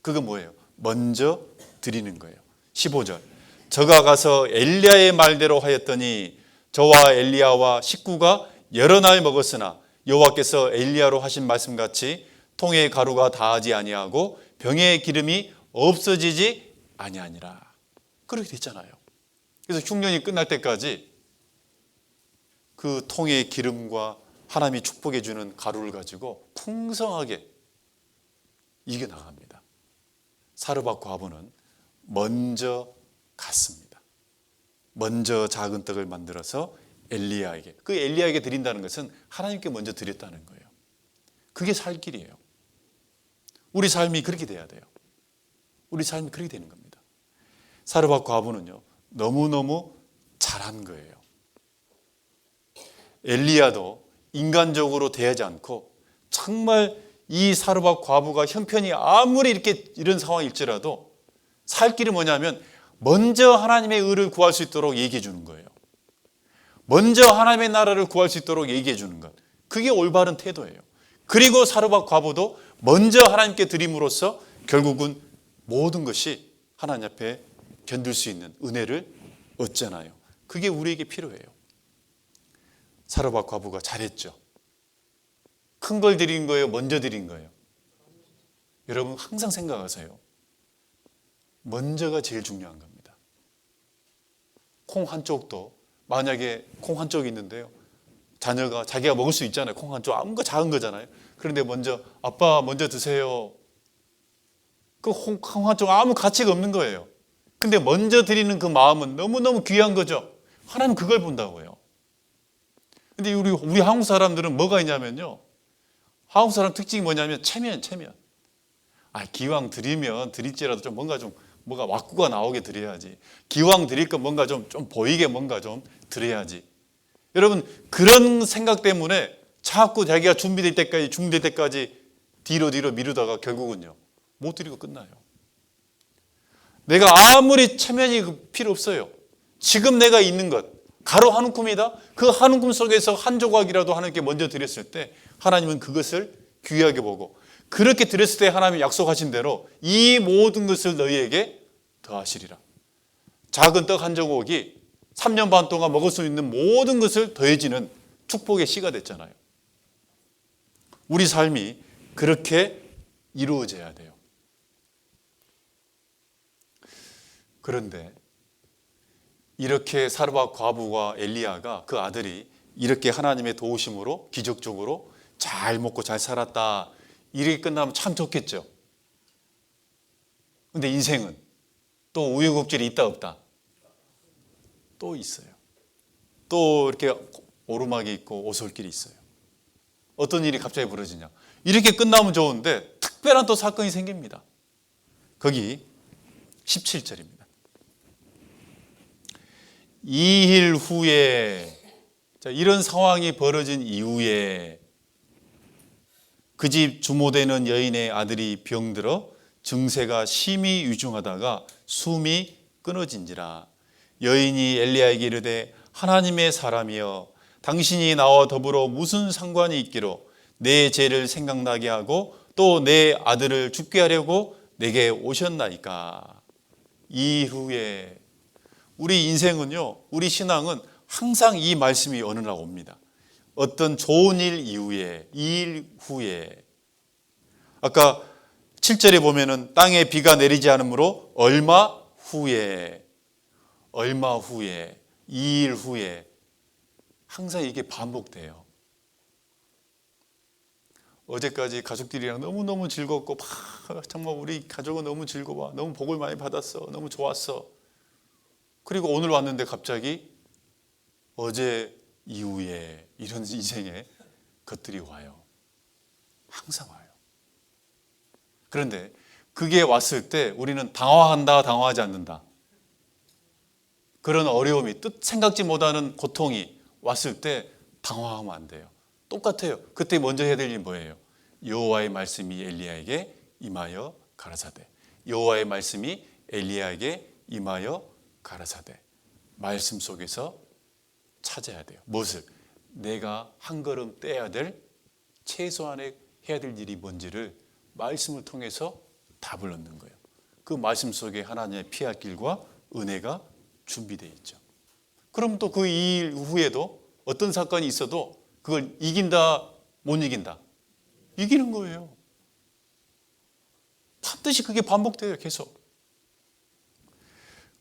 [SPEAKER 1] 그건 뭐예요? 먼저 드리는 거예요. 15절. 저가 가서 엘리야의 말대로 하였더니 저와 엘리야와 식구가 여러 날 먹었으나 여호와께서 엘리야로 하신 말씀같이 통의 가루가 다하지 아니하고 병의 기름이 없어지지 아니하니라. 그렇게 됐잖아요. 그래서 흉년이 끝날 때까지 그 통의 기름과 하나님이 축복해 주는 가루를 가지고 풍성하게 이겨나갑니다. 사르밧 과부는 먼저 갔습니다. 먼저 작은 떡을 만들어서 엘리야에게, 그 엘리야에게 드린다는 것은 하나님께 먼저 드렸다는 거예요. 그게 살 길이에요. 우리 삶이 그렇게 돼야 돼요. 우리 삶이 그렇게 되는 겁니다. 사르밧 과부는요, 너무너무 잘한 거예요. 엘리야도 인간적으로 대하지 않고 정말 이 사르밧 과부가 형편이 아무리 이런 상황일지라도 살 길이 뭐냐면 먼저 하나님의 의를 구할 수 있도록 얘기해 주는 거예요. 먼저 하나님의 나라를 구할 수 있도록 얘기해 주는 것. 그게 올바른 태도예요. 그리고 사르밧 과부도 먼저 하나님께 드림으로써 결국은 모든 것이 하나님 앞에 견딜 수 있는 은혜를 얻잖아요. 그게 우리에게 필요해요. 사르밧 과부가 잘했죠. 큰 걸 드린 거예요? 먼저 드린 거예요? 여러분 항상 생각하세요. 먼저가 제일 중요한 겁니다. 콩 한 쪽도 만약에 콩 한 쪽이 있는데요. 자녀가 자기가 먹을 수 있잖아요. 콩 한 쪽 아무 거 작은 거잖아요. 그런데 먼저 아빠 먼저 드세요. 그 콩 한 쪽 아무 가치가 없는 거예요. 근데 먼저 드리는 그 마음은 너무너무 귀한 거죠. 하나님은 그걸 본다고요. 근데 우리 한국 사람들은 뭐가 있냐면요. 한국 사람 특징이 뭐냐면 체면. 기왕 드리면 드릴지라도 좀 뭐가 왁구가 나오게 드려야지. 기왕 드릴 거 뭔가 좀 보이게 뭔가 좀 드려야지. 여러분 그런 생각 때문에 자꾸 자기가 준비될 때까지 뒤로 미루다가 결국은요 못 드리고 끝나요. 내가 아무리 체면이 필요 없어요. 지금 내가 있는 것 가로 한 움큼이다. 그 한 움큼 속에서 한 조각이라도 하나님께 먼저 드렸을 때 하나님은 그것을 귀하게 보고 그렇게 드렸을 때 하나님이 약속하신 대로 이 모든 것을 너희에게 더하시리라. 작은 떡 한 조각이 3년 반 동안 먹을 수 있는 모든 것을 더해지는 축복의 씨가 됐잖아요. 우리 삶이 그렇게 이루어져야 돼요. 그런데 이렇게 사르밧 과부와 엘리야가 그 아들이 이렇게 하나님의 도우심으로 기적적으로 잘 먹고 잘 살았다. 이렇게 끝나면 참 좋겠죠. 근데 인생은 또 우여곡절이 있다 없다? 또 있어요. 또 이렇게 오르막이 있고 오솔길이 있어요. 어떤 일이 갑자기 벌어지냐. 이렇게 끝나면 좋은데 특별한 또 사건이 생깁니다. 거기 17절입니다. 2일 후에 이런 상황이 벌어진 이후에 그 집 주모되는 여인의 아들이 병들어 증세가 심히 위중하다가 숨이 끊어진지라. 여인이 엘리야에게 이르되 하나님의 사람이여 당신이 나와 더불어 무슨 상관이 있기로 내 죄를 생각나게 하고 또 내 아들을 죽게 하려고 내게 오셨나이까. 이후에 우리 인생은요, 우리 신앙은 항상 이 말씀이 어느 날 옵니다. 어떤 좋은 일 이후에, 이 일 후에. 아까 7절에 보면은 땅에 비가 내리지 않으므로 얼마 후에, 이 일 후에. 항상 이게 반복돼요. 어제까지 가족들이랑 너무너무 즐겁고 정말 우리 가족은 너무 즐거워. 너무 복을 많이 받았어. 너무 좋았어. 그리고 오늘 왔는데 갑자기 어제 이후에 이런 인생의 것들이 와요. 항상 와요. 그런데 그게 왔을 때 우리는 당황한다, 당황하지 않는다. 그런 어려움이 생각지 못하는 고통이 왔을 때 당황하면 안 돼요. 똑같아요. 그때 먼저 해야 될 일이 뭐예요? 여호와의 말씀이 엘리야에게 임하여 가라사대. 여호와의 말씀이 엘리야에게 임하여 가라사대. 말씀 속에서 찾아야 돼요. 무엇을? 내가 한 걸음 떼야 될 최소한의 해야 될 일이 뭔지를 말씀을 통해서 답을 얻는 거예요. 그 말씀 속에 하나님의 피할 길과 은혜가 준비되어 있죠. 그럼 또 그 일 후에도 어떤 사건이 있어도 그걸 이긴다, 못 이긴다? 이기는 거예요. 반드시 그게 반복돼요, 계속.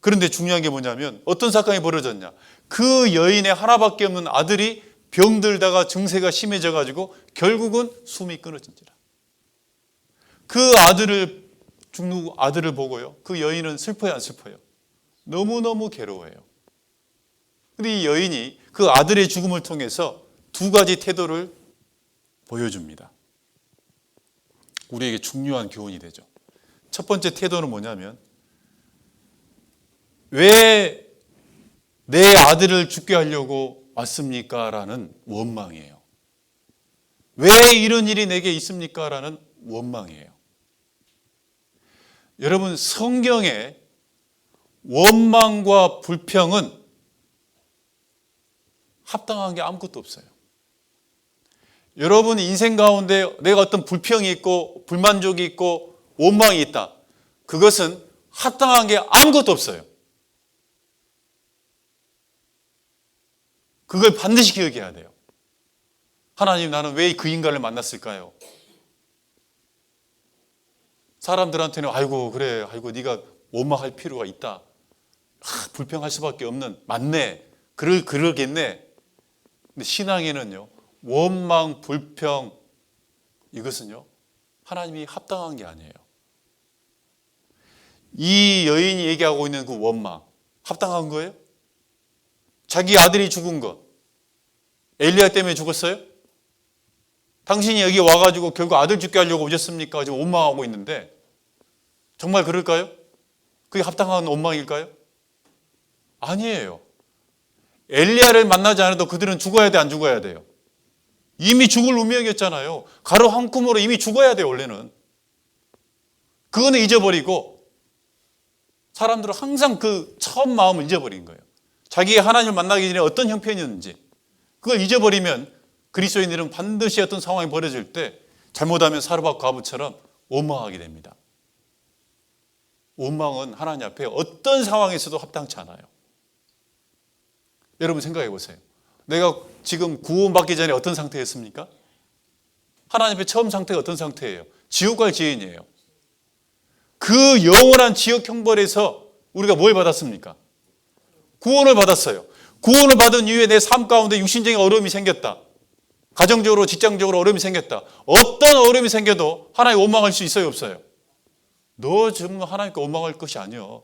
[SPEAKER 1] 그런데 중요한 게 뭐냐면 어떤 사건이 벌어졌냐. 그 여인의 하나밖에 없는 아들이 병들다가 증세가 심해져 가지고 결국은 숨이 끊어진지라. 그 죽는 아들을 보고요. 그 여인은 슬퍼요, 안 슬퍼요? 너무너무 괴로워해요. 근데 이 여인이 그 아들의 죽음을 통해서 두 가지 태도를 보여줍니다. 우리에게 중요한 교훈이 되죠. 첫 번째 태도는 뭐냐면 왜 내 아들을 죽게 하려고 왔습니까? 라는 원망이에요. 왜 이런 일이 내게 있습니까? 라는 원망이에요. 여러분, 성경에 원망과 불평은 합당한 게 아무것도 없어요. 여러분 인생 가운데 내가 어떤 불평이 있고 불만족이 있고 원망이 있다. 그것은 합당한 게 아무것도 없어요. 그걸 반드시 기억해야 돼요. 하나님, 나는 왜 그 인간을 만났을까요? 사람들한테는 아이고 그래, 아이고 네가 원망할 필요가 있다. 불평할 수밖에 없는, 맞네, 그러겠네. 근데 신앙에는요, 원망, 불평, 이것은요 하나님이 합당한 게 아니에요. 이 여인이 얘기하고 있는 그 원망, 합당한 거예요? 자기 아들이 죽은 것, 엘리야 때문에 죽었어요? 당신이 여기 와가지고 결국 아들 죽게 하려고 오셨습니까? 지금 원망하고 있는데 정말 그럴까요? 그게 합당한 원망일까요? 아니에요. 엘리야를 만나지 않아도 그들은 죽어야 돼, 안 죽어야 돼요? 이미 죽을 운명이었잖아요. 가루 한 줌으로 이미 죽어야 돼요, 원래는. 그거는 잊어버리고 사람들은 항상 그 처음 마음을 잊어버린 거예요. 자기가 하나님을 만나기 전에 어떤 형편이었는지 그걸 잊어버리면 그리스도인들은 반드시 어떤 상황이 벌어질 때 잘못하면 사르밧 과부처럼 원망하게 됩니다. 원망은 하나님 앞에 어떤 상황에서도 합당치 않아요. 여러분 생각해 보세요. 내가 지금 구원받기 전에 어떤 상태였습니까? 하나님 앞에 처음 상태가 어떤 상태예요? 지옥 갈 죄인이에요. 그 영원한 지옥 형벌에서 우리가 뭘 받았습니까? 구원을 받았어요. 구원을 받은 이후에 내 삶 가운데 육신적인 어려움이 생겼다. 가정적으로, 직장적으로 어려움이 생겼다. 어떤 어려움이 생겨도 하나님 원망할 수 있어요, 없어요? 너 지금 하나님께 원망할 것이 아니요.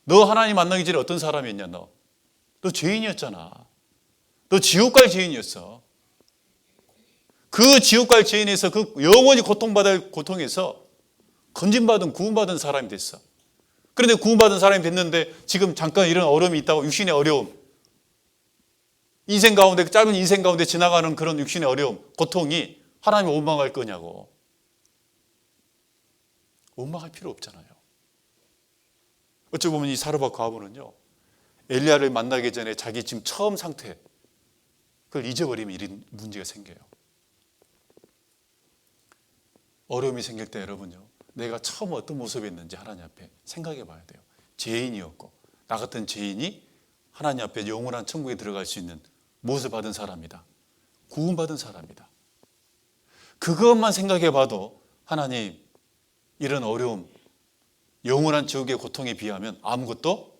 [SPEAKER 1] 너 하나님 만나기 전에 어떤 사람이었냐, 너? 너 죄인이었잖아. 너 지옥 갈 죄인이었어. 그 지옥 갈 죄인에서 그 영원히 고통받을 고통에서 건진받은, 구원받은 사람이 됐어. 그런데 구원받은 사람이 됐는데 지금 잠깐 이런 어려움이 있다고, 육신의 어려움, 인생 가운데, 짧은 인생 가운데 지나가는 그런 육신의 어려움, 고통이 하나님을 원망할 거냐고. 원망할 필요 없잖아요. 어찌 보면 이 사르밧 과부는요, 엘리야를 만나기 전에 자기 지금 처음 상태, 그걸 잊어버리면 이런 문제가 생겨요. 어려움이 생길 때 여러분요, 내가 처음 어떤 모습이었는지 하나님 앞에 생각해 봐야 돼요. 죄인이었고, 나 같은 죄인이 하나님 앞에 영원한 천국에 들어갈 수 있는 무엇을 받은 사람이다. 구원받은 사람이다. 그것만 생각해 봐도 하나님, 이런 어려움, 영원한 지옥의 고통에 비하면 아무것도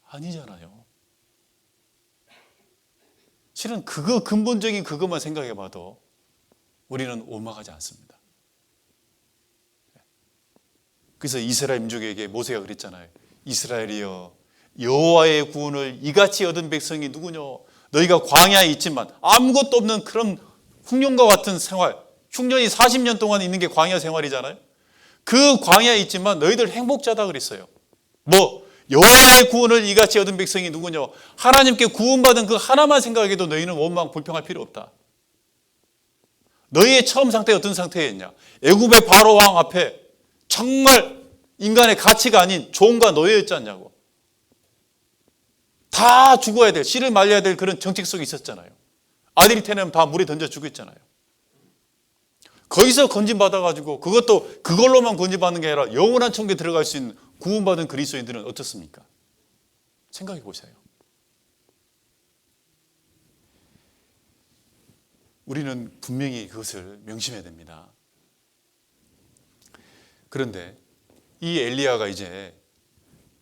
[SPEAKER 1] 아니잖아요. 실은 그거, 근본적인 그것만 생각해 봐도 우리는 원망하지 않습니다. 그래서 이스라엘 민족에게 모세가 그랬잖아요. 이스라엘이여, 여호와의 구원을 이같이 얻은 백성이 누구냐? 너희가 광야에 있지만 아무것도 없는 그런 흉년과 같은 생활, 흉년이 40년 동안 있는 게 광야 생활이잖아요. 그 광야에 있지만 너희들 행복자다 그랬어요. 뭐 여호와의 구원을 이같이 얻은 백성이 누구냐? 하나님께 구원받은 그 하나만 생각해도 너희는 원망, 불평할 필요 없다. 너희의 처음 상태가 어떤 상태였냐? 애굽의 바로 왕 앞에 정말 인간의 가치가 아닌 종과 노예였지 않냐고. 다 죽어야 될, 씨를 말려야 될 그런 정책 속에 있었잖아요. 아들이 태어나면 다 물에 던져 죽였잖아요. 거기서 건진받아가지고 그것도 그걸로만 건진받는 게 아니라 영원한 천국에 들어갈 수 있는 구원받은 그리스도인들은 어떻습니까? 생각해 보세요. 우리는 분명히 그것을 명심해야 됩니다. 그런데 이 엘리야가 이제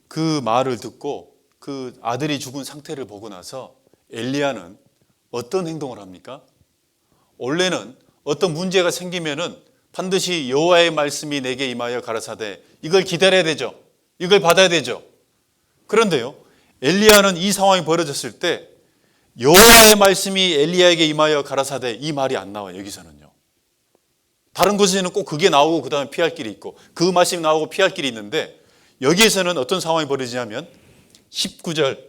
[SPEAKER 1] 그 말을 듣고 그 아들이 죽은 상태를 보고 나서 엘리야는 어떤 행동을 합니까? 원래는 어떤 문제가 생기면은 반드시 여호와의 말씀이 내게 임하여 가라사대, 이걸 기다려야 되죠. 이걸 받아야 되죠. 그런데요, 엘리야는 이 상황이 벌어졌을 때 여호와의 말씀이 엘리야에게 임하여 가라사대, 이 말이 안 나와요. 여기서는요. 다른 곳에는 꼭 그게 나오고 그 다음에 피할 길이 있고, 그 말씀이 나오고 피할 길이 있는데, 여기에서는 어떤 상황이 벌어지냐면 19절,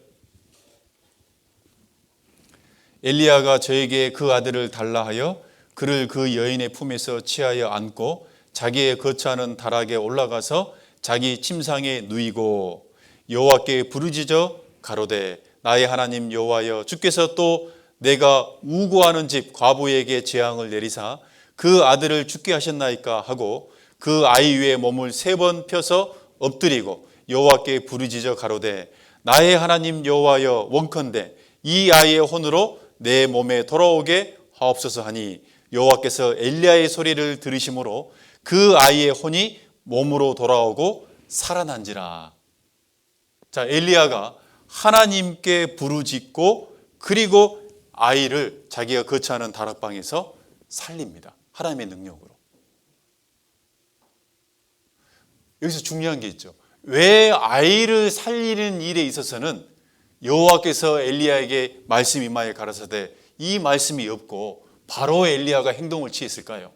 [SPEAKER 1] 엘리야가 저에게 그 아들을 달라 하여 그를 그 여인의 품에서 취하여 안고 자기의 거처하는 다락에 올라가서 자기 침상에 누이고 여호와께 부르짖어 가로되 나의 하나님 여호와여 주께서 또 내가 우고하는 집 과부에게 재앙을 내리사 그 아들을 죽게 하셨나이까 하고 그 아이 위에 몸을 3번 펴서 엎드리고 여호와께 부르짖어 가로되 나의 하나님 여호와여 원컨대 이 아이의 혼으로 내 몸에 돌아오게 하옵소서 하니 여호와께서 엘리야의 소리를 들으심으로 그 아이의 혼이 몸으로 돌아오고 살아난지라. 자, 엘리야가 하나님께 부르짖고 그리고 아이를 자기가 거처하는 다락방에서 살립니다. 하나님의 능력으로. 여기서 중요한 게 있죠. 왜 아이를 살리는 일에 있어서는 여호와께서 엘리야에게 말씀 임하여 가라사대 이 말씀이 없고 바로 엘리야가 행동을 취했을까요?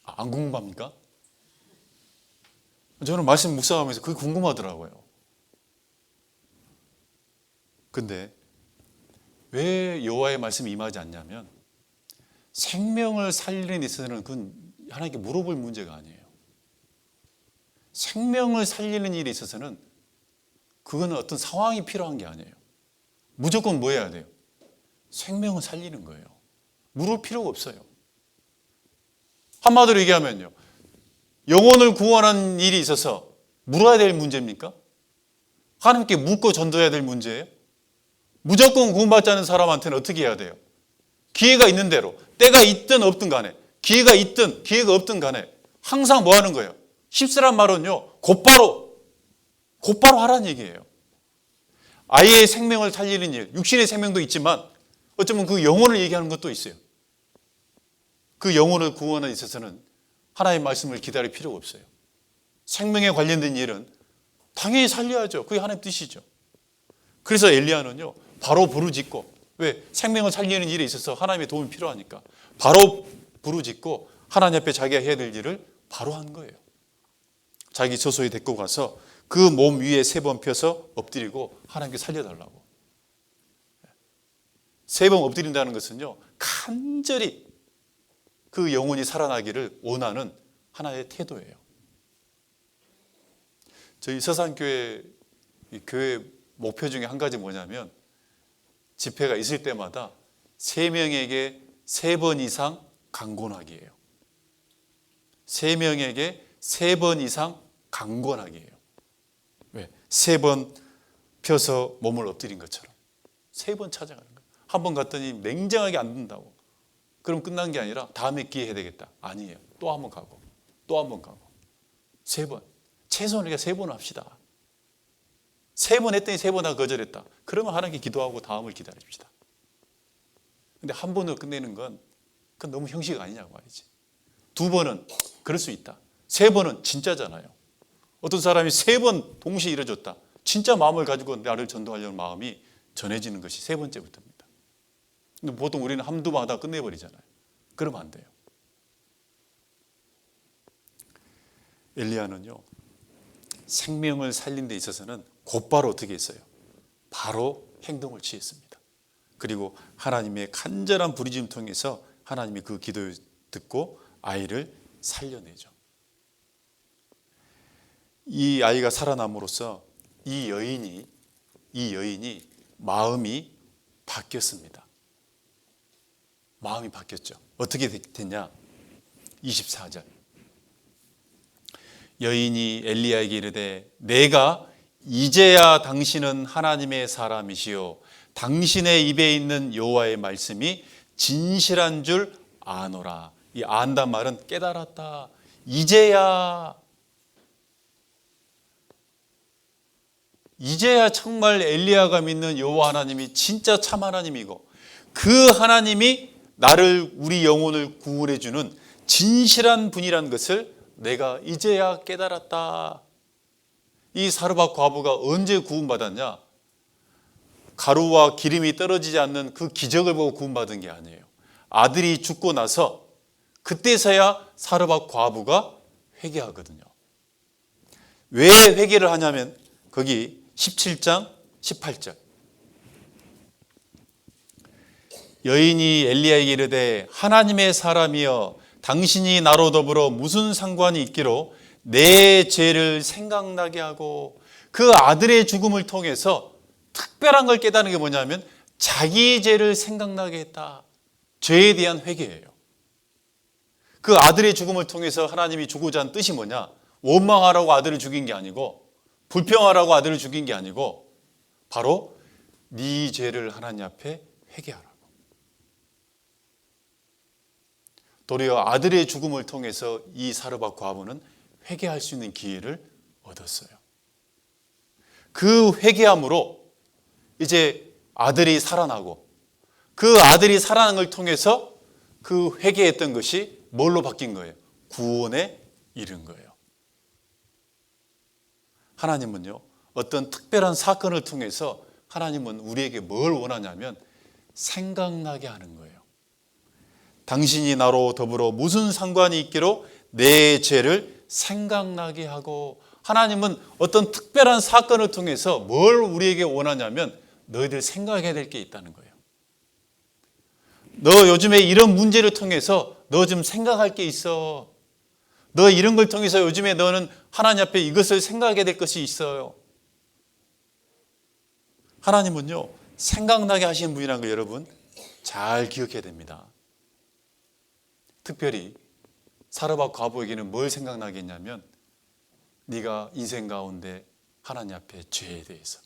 [SPEAKER 1] 안 궁금합니까? 저는 말씀 묵상하면서 그게 궁금하더라고요. 근데 왜 여호와의 말씀이 임하지 않냐면 생명을 살리는 데 있어서는 그건 하나님께 물어볼 문제가 아니에요. 생명을 살리는 일에 있어서는 그거는 어떤 상황이 필요한 게 아니에요. 무조건 뭐 해야 돼요? 생명을 살리는 거예요. 물을 필요가 없어요. 한마디로 얘기하면요, 영혼을 구원하는 일이 있어서 물어야 될 문제입니까? 하나님께 묻고 전도해야 될 문제예요? 무조건 구원받지 않은 사람한테는 어떻게 해야 돼요? 기회가 있는 대로, 때가 있든 없든 간에, 기회가 있든 기회가 없든 간에 항상 뭐 하는 거예요? 힘쓰란 말은요, 곧바로 하라는 얘기예요. 아이의 생명을 살리는 일, 육신의 생명도 있지만 어쩌면 그 영혼을 얘기하는 것도 있어요. 그 영혼을 구원에 있어서는 하나님의 말씀을 기다릴 필요가 없어요. 생명에 관련된 일은 당연히 살려야죠. 그게 하나님의 뜻이죠. 그래서 엘리야는요, 바로 부르짖고, 왜? 생명을 살리는 일에 있어서 하나님의 도움이 필요하니까 바로 부르짖고 하나님 앞에 자기가 해야 될 일을 바로 한 거예요. 자기 저소에 데리고 가서 그 몸 위에 3번 펴서 엎드리고 하나님께 살려달라고. 3번 엎드린다는 것은요, 간절히 그 영혼이 살아나기를 원하는 하나의 태도예요. 저희 서산교회 교회 목표 중에 한 가지 뭐냐면 집회가 있을 때마다 3명에게 3번 이상 강권하기예요. 3명에게 3번 이상 강권하기예요. 왜? 3번 펴서 몸을 엎드린 것처럼 3번 찾아가는 거예요. 한 번 갔더니 냉정하게 안 된다고. 그럼 끝난 게 아니라 다음에 기회 해야 되겠다. 아니에요. 또 한 번 가고 또 한 번 가고 3번. 최소한 우리가 3번 합시다. 3번 했더니 3번 다 거절했다. 그러면 하나님께 기도하고 다음을 기다립시다. 근데 한 번으로 끝내는 건 그건 너무 형식 아니냐고 말이지. 2번은 그럴 수 있다. 3번은 진짜잖아요. 어떤 사람이 3번 동시에 이뤄졌다. 진짜 마음을 가지고 나를 전도하려는 마음이 전해지는 것이 3번째부터입니다. 근데 보통 우리는 한두 번 하다가 끝내버리잖아요. 그러면 안 돼요. 엘리야는요, 생명을 살린 데 있어서는 곧바로 어떻게 했어요? 바로 행동을 취했습니다. 그리고 하나님의 간절한 부르짖음을 통해서 하나님이 그 기도를 듣고 아이를 살려내죠. 이 아이가 살아남으로써 이 여인이 마음이 바뀌었습니다. 마음이 바뀌었죠. 어떻게 됐냐? 24절. 여인이 엘리야에게 이르되 내가 이제야 당신은 하나님의 사람이시요 당신의 입에 있는 여호와의 말씀이 진실한 줄 아노라. 이 안단 말은 깨달았다. 이제야 정말 엘리야가 믿는 여호와 하나님이 진짜 참 하나님이고 그 하나님이 나를 우리 영혼을 구원해 주는 진실한 분이라는 것을 내가 이제야 깨달았다. 이 사르밧 과부가 언제 구원받았냐? 가루와 기름이 떨어지지 않는 그 기적을 보고 구원받은 게 아니에요. 아들이 죽고 나서 그때서야 사르밧 과부가 회개하거든요. 왜 회개를 하냐면 거기 17장 18절 여인이 엘리야에게 이르되 하나님의 사람이여 당신이 나로 더불어 무슨 상관이 있기로 내 죄를 생각나게 하고, 그 아들의 죽음을 통해서 특별한 걸 깨닫는 게 뭐냐면 자기 죄를 생각나게 했다. 죄에 대한 회개예요. 그 아들의 죽음을 통해서 하나님이 주고자 하는 뜻이 뭐냐? 원망하라고 아들을 죽인 게 아니고, 불평하라고 아들을 죽인 게 아니고, 바로 네 죄를 하나님 앞에 회개하라고. 도리어 아들의 죽음을 통해서 이 사르밧 과부는 회개할 수 있는 기회를 얻었어요. 그 회개함으로 이제 아들이 살아나고, 그 아들이 살아난 걸 통해서 그 회개했던 것이 뭘로 바뀐 거예요? 구원에 이른 거예요. 하나님은요, 어떤 특별한 사건을 통해서 하나님은 우리에게 뭘 원하냐면 생각나게 하는 거예요. 당신이 나로 더불어 무슨 상관이 있기로 내 죄를 생각나게 하고, 하나님은 어떤 특별한 사건을 통해서 뭘 우리에게 원하냐면 너희들 생각해야 될 게 있다는 거예요. 너 요즘에 이런 문제를 통해서 너 좀 생각할 게 있어. 너 이런 걸 통해서 요즘에 너는 하나님 앞에 이것을 생각하게 될 것이 있어요. 하나님은요, 생각나게 하시는 분이라는 거 여러분 잘 기억해야 됩니다. 특별히 사르밧 과부에게는 뭘 생각나게 했냐면 네가 인생 가운데 하나님 앞에 죄에 대해서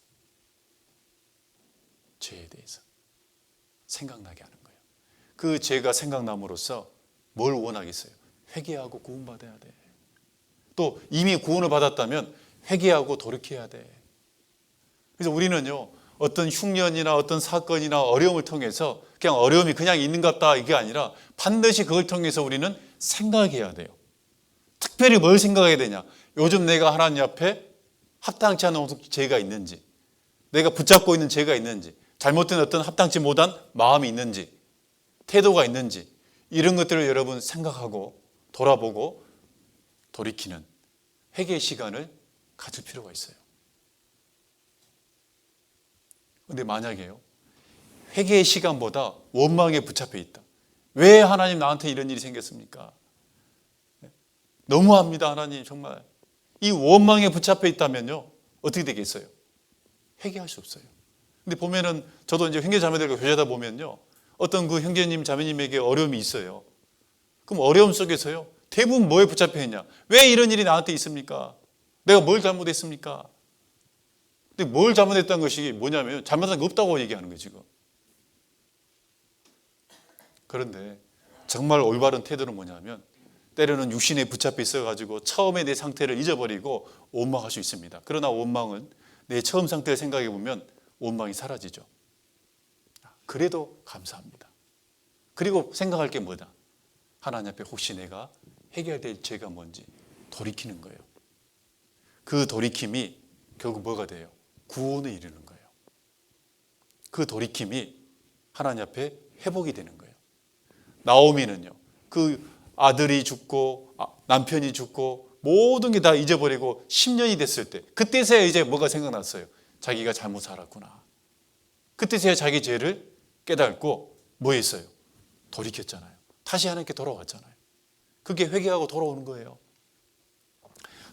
[SPEAKER 1] 생각나게 하는 거예요. 그 죄가 생각남으로써 뭘 원하겠어요? 회개하고 구원받아야 돼. 또 이미 구원을 받았다면 회개하고 돌이켜야 돼. 그래서 우리는요, 어떤 흉년이나 어떤 사건이나 어려움을 통해서 그냥 어려움이 그냥 있는 것 같다 이게 아니라 반드시 그걸 통해서 우리는 생각해야 돼요. 특별히 뭘 생각해야 되냐? 요즘 내가 하나님 앞에 합당치 않은 죄가 있는지, 내가 붙잡고 있는 죄가 있는지, 잘못된 어떤 합당치 못한 마음이 있는지, 태도가 있는지, 이런 것들을 여러분 생각하고 돌아보고 돌이키는 회개의 시간을 가질 필요가 있어요. 그런데 만약에요, 회개의 시간보다 원망에 붙잡혀 있다. 왜 하나님 나한테 이런 일이 생겼습니까? 너무합니다 하나님 정말. 이 원망에 붙잡혀 있다면요, 어떻게 되겠어요? 회개할 수 없어요. 근데 보면은 저도 이제 형제 자매들과 교제하다 보면요, 어떤 그 형제님 자매님에게 어려움이 있어요. 그럼 어려움 속에서요, 대부분 뭐에 붙잡혀 있냐? 왜 이런 일이 나한테 있습니까? 내가 뭘 잘못했습니까? 근데 뭘 잘못했다는 것이 뭐냐면 잘못한 게 없다고 얘기하는 거예요 지금. 그런데 정말 올바른 태도는 뭐냐면 때로는 육신에 붙잡혀 있어가지고 처음에 내 상태를 잊어버리고 원망할 수 있습니다. 그러나 원망은 내 처음 상태를 생각해 보면 원망이 사라지죠. 그래도 감사합니다. 그리고 생각할 게 뭐다? 하나님 앞에 혹시 내가 해결해야 될 죄가 뭔지 돌이키는 거예요. 그 돌이킴이 결국 뭐가 돼요? 구원에 이르는 거예요. 그 돌이킴이 하나님 앞에 회복이 되는 거예요. 나오미는요, 그 아들이 죽고 남편이 죽고 모든 게 다 잊어버리고 10년이 됐을 때, 그때서야 이제 뭐가 생각났어요? 자기가 잘못 살았구나. 그때서야 자기 죄를 깨닫고 뭐 했어요? 돌이켰잖아요. 다시 하나님께 돌아왔잖아요. 그게 회개하고 돌아오는 거예요.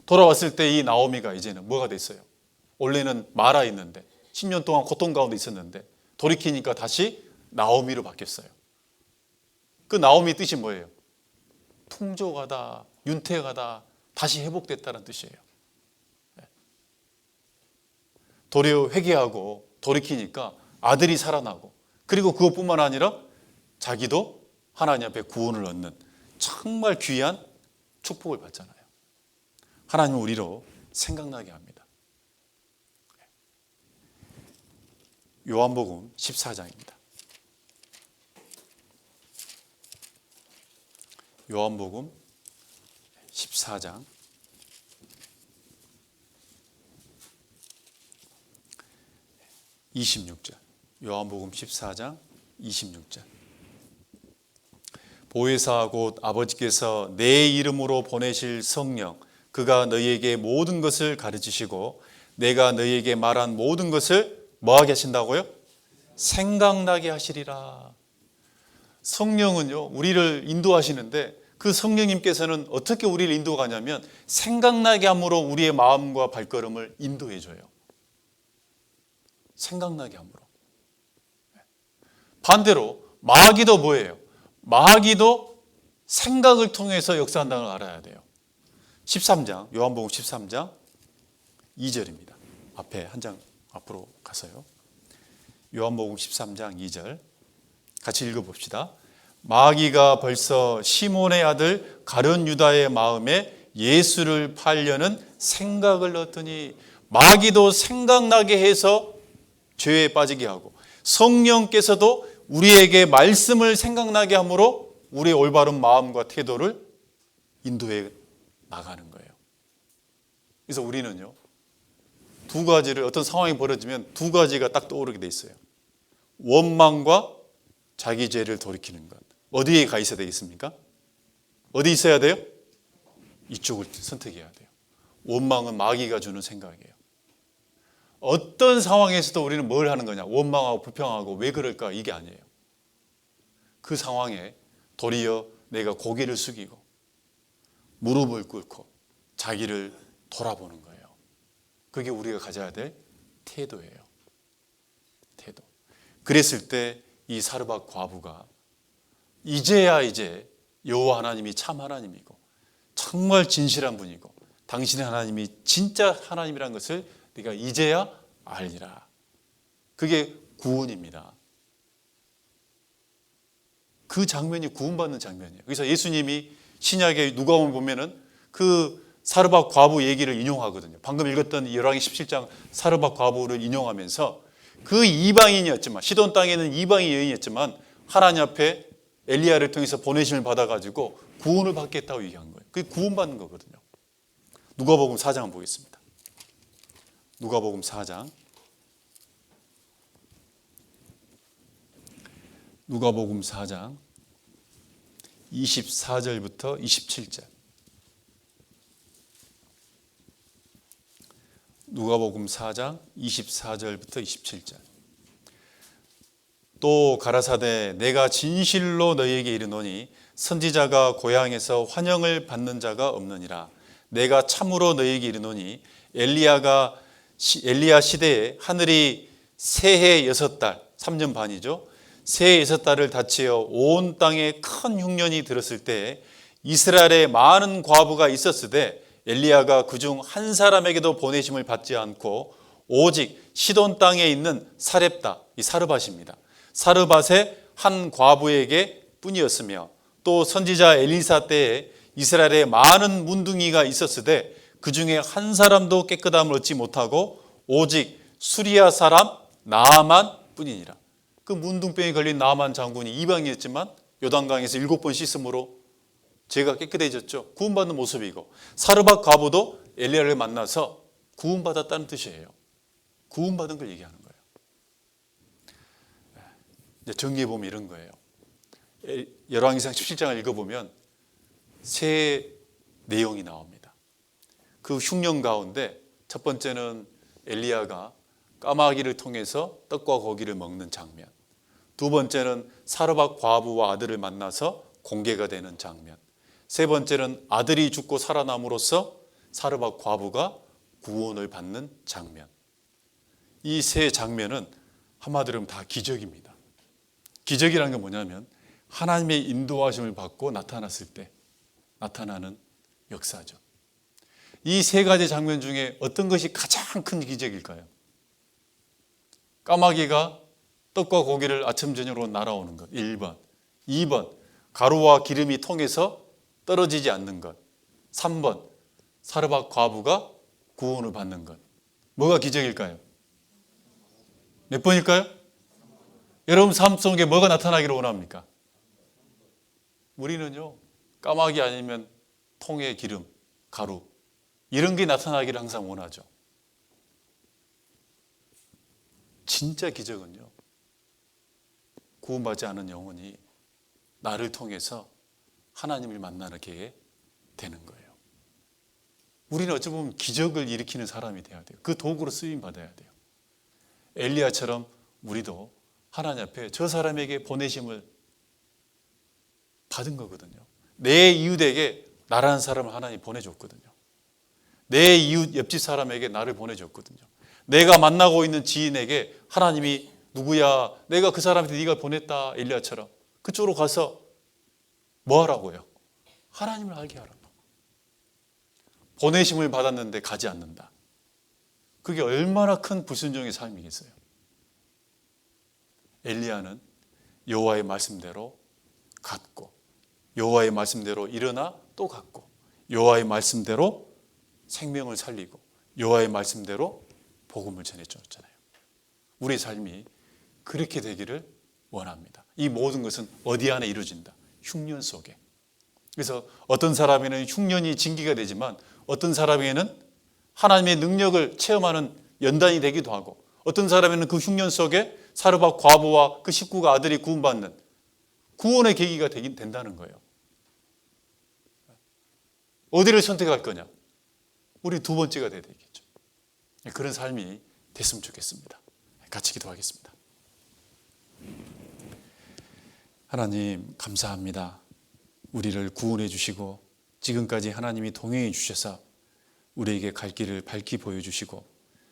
[SPEAKER 1] 돌아왔을 때 이 나오미가 이제는 뭐가 됐어요? 원래는 마라 있는데 10년 동안 고통 가운데 있었는데 돌이키니까 다시 나오미로 바뀌었어요. 그 나오미의 뜻이 뭐예요? 풍족하다, 윤택하다, 다시 회복됐다는 뜻이에요. 도리어 회개하고 돌이키니까 아들이 살아나고, 그리고 그것뿐만 아니라 자기도 하나님 앞에 구원을 얻는 정말 귀한 축복을 받잖아요. 하나님은 우리로 생각나게 합니다. 요한복음 14장입니다. 요한복음 14장 26절. 요한복음 14장 26절. 보혜사 곧 아버지께서 내 이름으로 보내실 성령, 그가 너희에게 모든 것을 가르치시고 내가 너희에게 말한 모든 것을 뭐하게 하신다고요? 생각나게 하시리라. 성령은요, 우리를 인도하시는데 그 성령님께서는 어떻게 우리를 인도하냐면 생각나게 함으로 우리의 마음과 발걸음을 인도해 줘요. 생각나게 함으로. 반대로 마귀도 뭐예요? 마귀도 생각을 통해서 역사한다는 걸 알아야 돼요. 13장, 요한복음 13장 2절입니다. 앞에 한 장 앞으로 가서요. 요한복음 13장 2절 같이 읽어봅시다. 마귀가 벌써 시몬의 아들 가룟 유다의 마음에 예수를 팔려는 생각을 넣었더니, 마귀도 생각나게 해서 죄에 빠지게 하고 성령께서도 우리에게 말씀을 생각나게 함으로 우리의 올바른 마음과 태도를 인도해 나가는 거예요. 그래서 우리는요, 두 가지를, 어떤 상황이 벌어지면 두 가지가 딱 떠오르게 돼 있어요. 원망과 자기 죄를 돌이키는 것. 어디에 가 있어야 되겠습니까? 어디 있어야 돼요? 이쪽을 선택해야 돼요. 원망은 마귀가 주는 생각이에요. 어떤 상황에서도 우리는 뭘 하는 거냐? 원망하고 불평하고 왜 그럴까? 이게 아니에요. 그 상황에 도리어 내가 고개를 숙이고 무릎을 꿇고 자기를 돌아보는 거예요. 그게 우리가 가져야 될 태도예요. 태도. 그랬을 때 이 사르밧 과부가 이제야 여호와 하나님이 참 하나님이고 정말 진실한 분이고 당신의 하나님이 진짜 하나님이라는 것을 네가 이제야 알리라. 그게 구원입니다. 그 장면이 구원받는 장면이에요. 그래서 예수님이 신약에 누가복음 보면은 그 사르밧 과부 얘기를 인용하거든요. 방금 읽었던 열왕기 17장 사르밧 과부를 인용하면서 그 이방인이었지만, 시돈 땅에 있는 이방인 여인이었지만 하나님 앞에 엘리야를 통해서 보내심을 받아가지고 구원을 받겠다고 얘기한 거예요. 그게 구원받는 거거든요. 누가복음 4장 보겠습니다. 누가복음 4장. 누가복음 4장 24절부터 27절. 누가복음 4장 24절부터 27절. 또 가라사대 내가 진실로 너희에게 이르노니 선지자가 고향에서 환영을 받는 자가 없느니라. 내가 참으로 너희에게 이르노니 엘리야 시대에 하늘이 새해 6달, 3년 반이죠. 새해 6달을 닫히어 온 땅에 큰 흉년이 들었을 때 이스라엘에 많은 과부가 있었으되 엘리야가 그중 한 사람에게도 보내심을 받지 않고 오직 시돈 땅에 있는 사렙다, 이 사르밧입니다. 사르밧의 한 과부에게 뿐이었으며 또 선지자 엘리사 때에 이스라엘에 많은 문둥이가 있었으되 그 중에 한 사람도 깨끗함을 얻지 못하고 오직 수리아 사람 나아만 뿐이니라. 그 문둥병에 걸린 나아만 장군이 이방이었지만 요단강에서 7번 씻음으로 죄가 깨끗해졌죠. 구원받는 모습이고, 사르밧 과부도 엘리야를 만나서 구원받았다는 뜻이에요. 구원받은 걸 얘기하는 거예요. 이제 정리해 보면 이런 거예요. 열왕기상 17장을 읽어보면 세 내용이 나옵니다. 그 흉년 가운데 첫 번째는 엘리야가 까마귀를 통해서 떡과 고기를 먹는 장면, 두 번째는 사르밧 과부와 아들을 만나서 공개가 되는 장면, 세 번째는 아들이 죽고 살아남으로써 사르밧 과부가 구원을 받는 장면. 이 세 장면은 한마디로 다 기적입니다. 기적이라는 게 뭐냐면 하나님의 인도하심을 받고 나타났을 때 나타나는 역사죠. 이 세 가지 장면 중에 어떤 것이 가장 큰 기적일까요? 까마귀가 떡과 고기를 아침 저녁으로 날아오는 것 1번, 2번 가루와 기름이 통해서 떨어지지 않는 것, 3번 사르밧 과부가 구원을 받는 것. 뭐가 기적일까요? 몇 번일까요? 여러분 삶 속에 뭐가 나타나기를 원합니까? 우리는요, 까마귀 아니면 통의 기름, 가루 이런 게 나타나기를 항상 원하죠. 진짜 기적은요, 구원받지 않은 영혼이 나를 통해서 하나님을 만나게 되는 거예요. 우리는 어찌 보면 기적을 일으키는 사람이 돼야 돼요. 그 도구로 쓰임 받아야 돼요. 엘리야처럼 우리도 하나님 앞에 저 사람에게 보내심을 받은 거거든요. 내 이웃에게 나라는 사람을 하나님이 보내줬거든요. 내 이웃 옆집 사람에게 나를 보내줬거든요. 내가 만나고 있는 지인에게 하나님이 누구야? 내가 그 사람한테 네가 보냈다. 엘리야처럼. 그쪽으로 가서 뭐 하라고요? 하나님을 알게 하라고. 보내심을 받았는데 가지 않는다. 그게 얼마나 큰 불순종의 삶이겠어요. 엘리야는 여호와의 말씀대로 갔고, 여호와의 말씀대로 일어나 또 갔고, 여호와의 말씀대로 생명을 살리고, 여호와의 말씀대로 복음을 전해줬잖아요. 우리의 삶이 그렇게 되기를 원합니다. 이 모든 것은 어디 안에 이루어진다? 흉년 속에. 그래서 어떤 사람에는 흉년이 징계가 되지만 어떤 사람에게는 하나님의 능력을 체험하는 연단이 되기도 하고, 어떤 사람에는 그 흉년 속에 사르밧 과부와 그 식구가 아들이 구원받는 구원의 계기가 되긴 된다는 거예요. 어디를 선택할 거냐? 우리 두 번째가 돼야 되겠죠. 그런 삶이 됐으면 좋겠습니다. 같이 기도하겠습니다. 하나님 감사합니다. 우리를 구원해 주시고 지금까지 하나님이 동행해 주셔서 우리에게 갈 길을 밝히 보여주시고,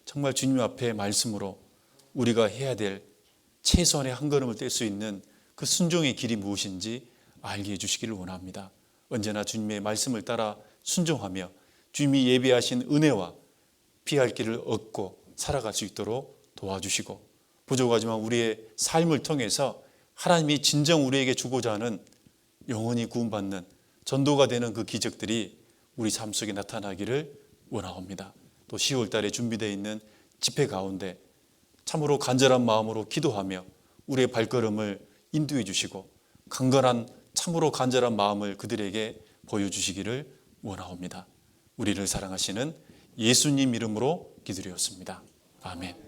[SPEAKER 1] 정말 주님 앞에 말씀으로 우리가 해야 될 최소한의 한 걸음을 뗄 수 있는 그 순종의 길이 무엇인지 알게 해주시기를 원합니다. 언제나 주님의 말씀을 따라 순종하며 주님이 예비하신 은혜와 피할 길을 얻고 살아갈 수 있도록 도와주시고, 부족하지만 우리의 삶을 통해서 하나님이 진정 우리에게 주고자 하는 영원히 구원받는 전도가 되는 그 기적들이 우리 삶 속에 나타나기를 원하옵니다. 또 10월 달에 준비되어 있는 집회 가운데 참으로 간절한 마음으로 기도하며 우리의 발걸음을 인도해 주시고, 강건한 참으로 간절한 마음을 그들에게 보여주시기를 원하옵니다. 우리를 사랑하시는 예수님 이름으로 기도드렸습니다. 아멘.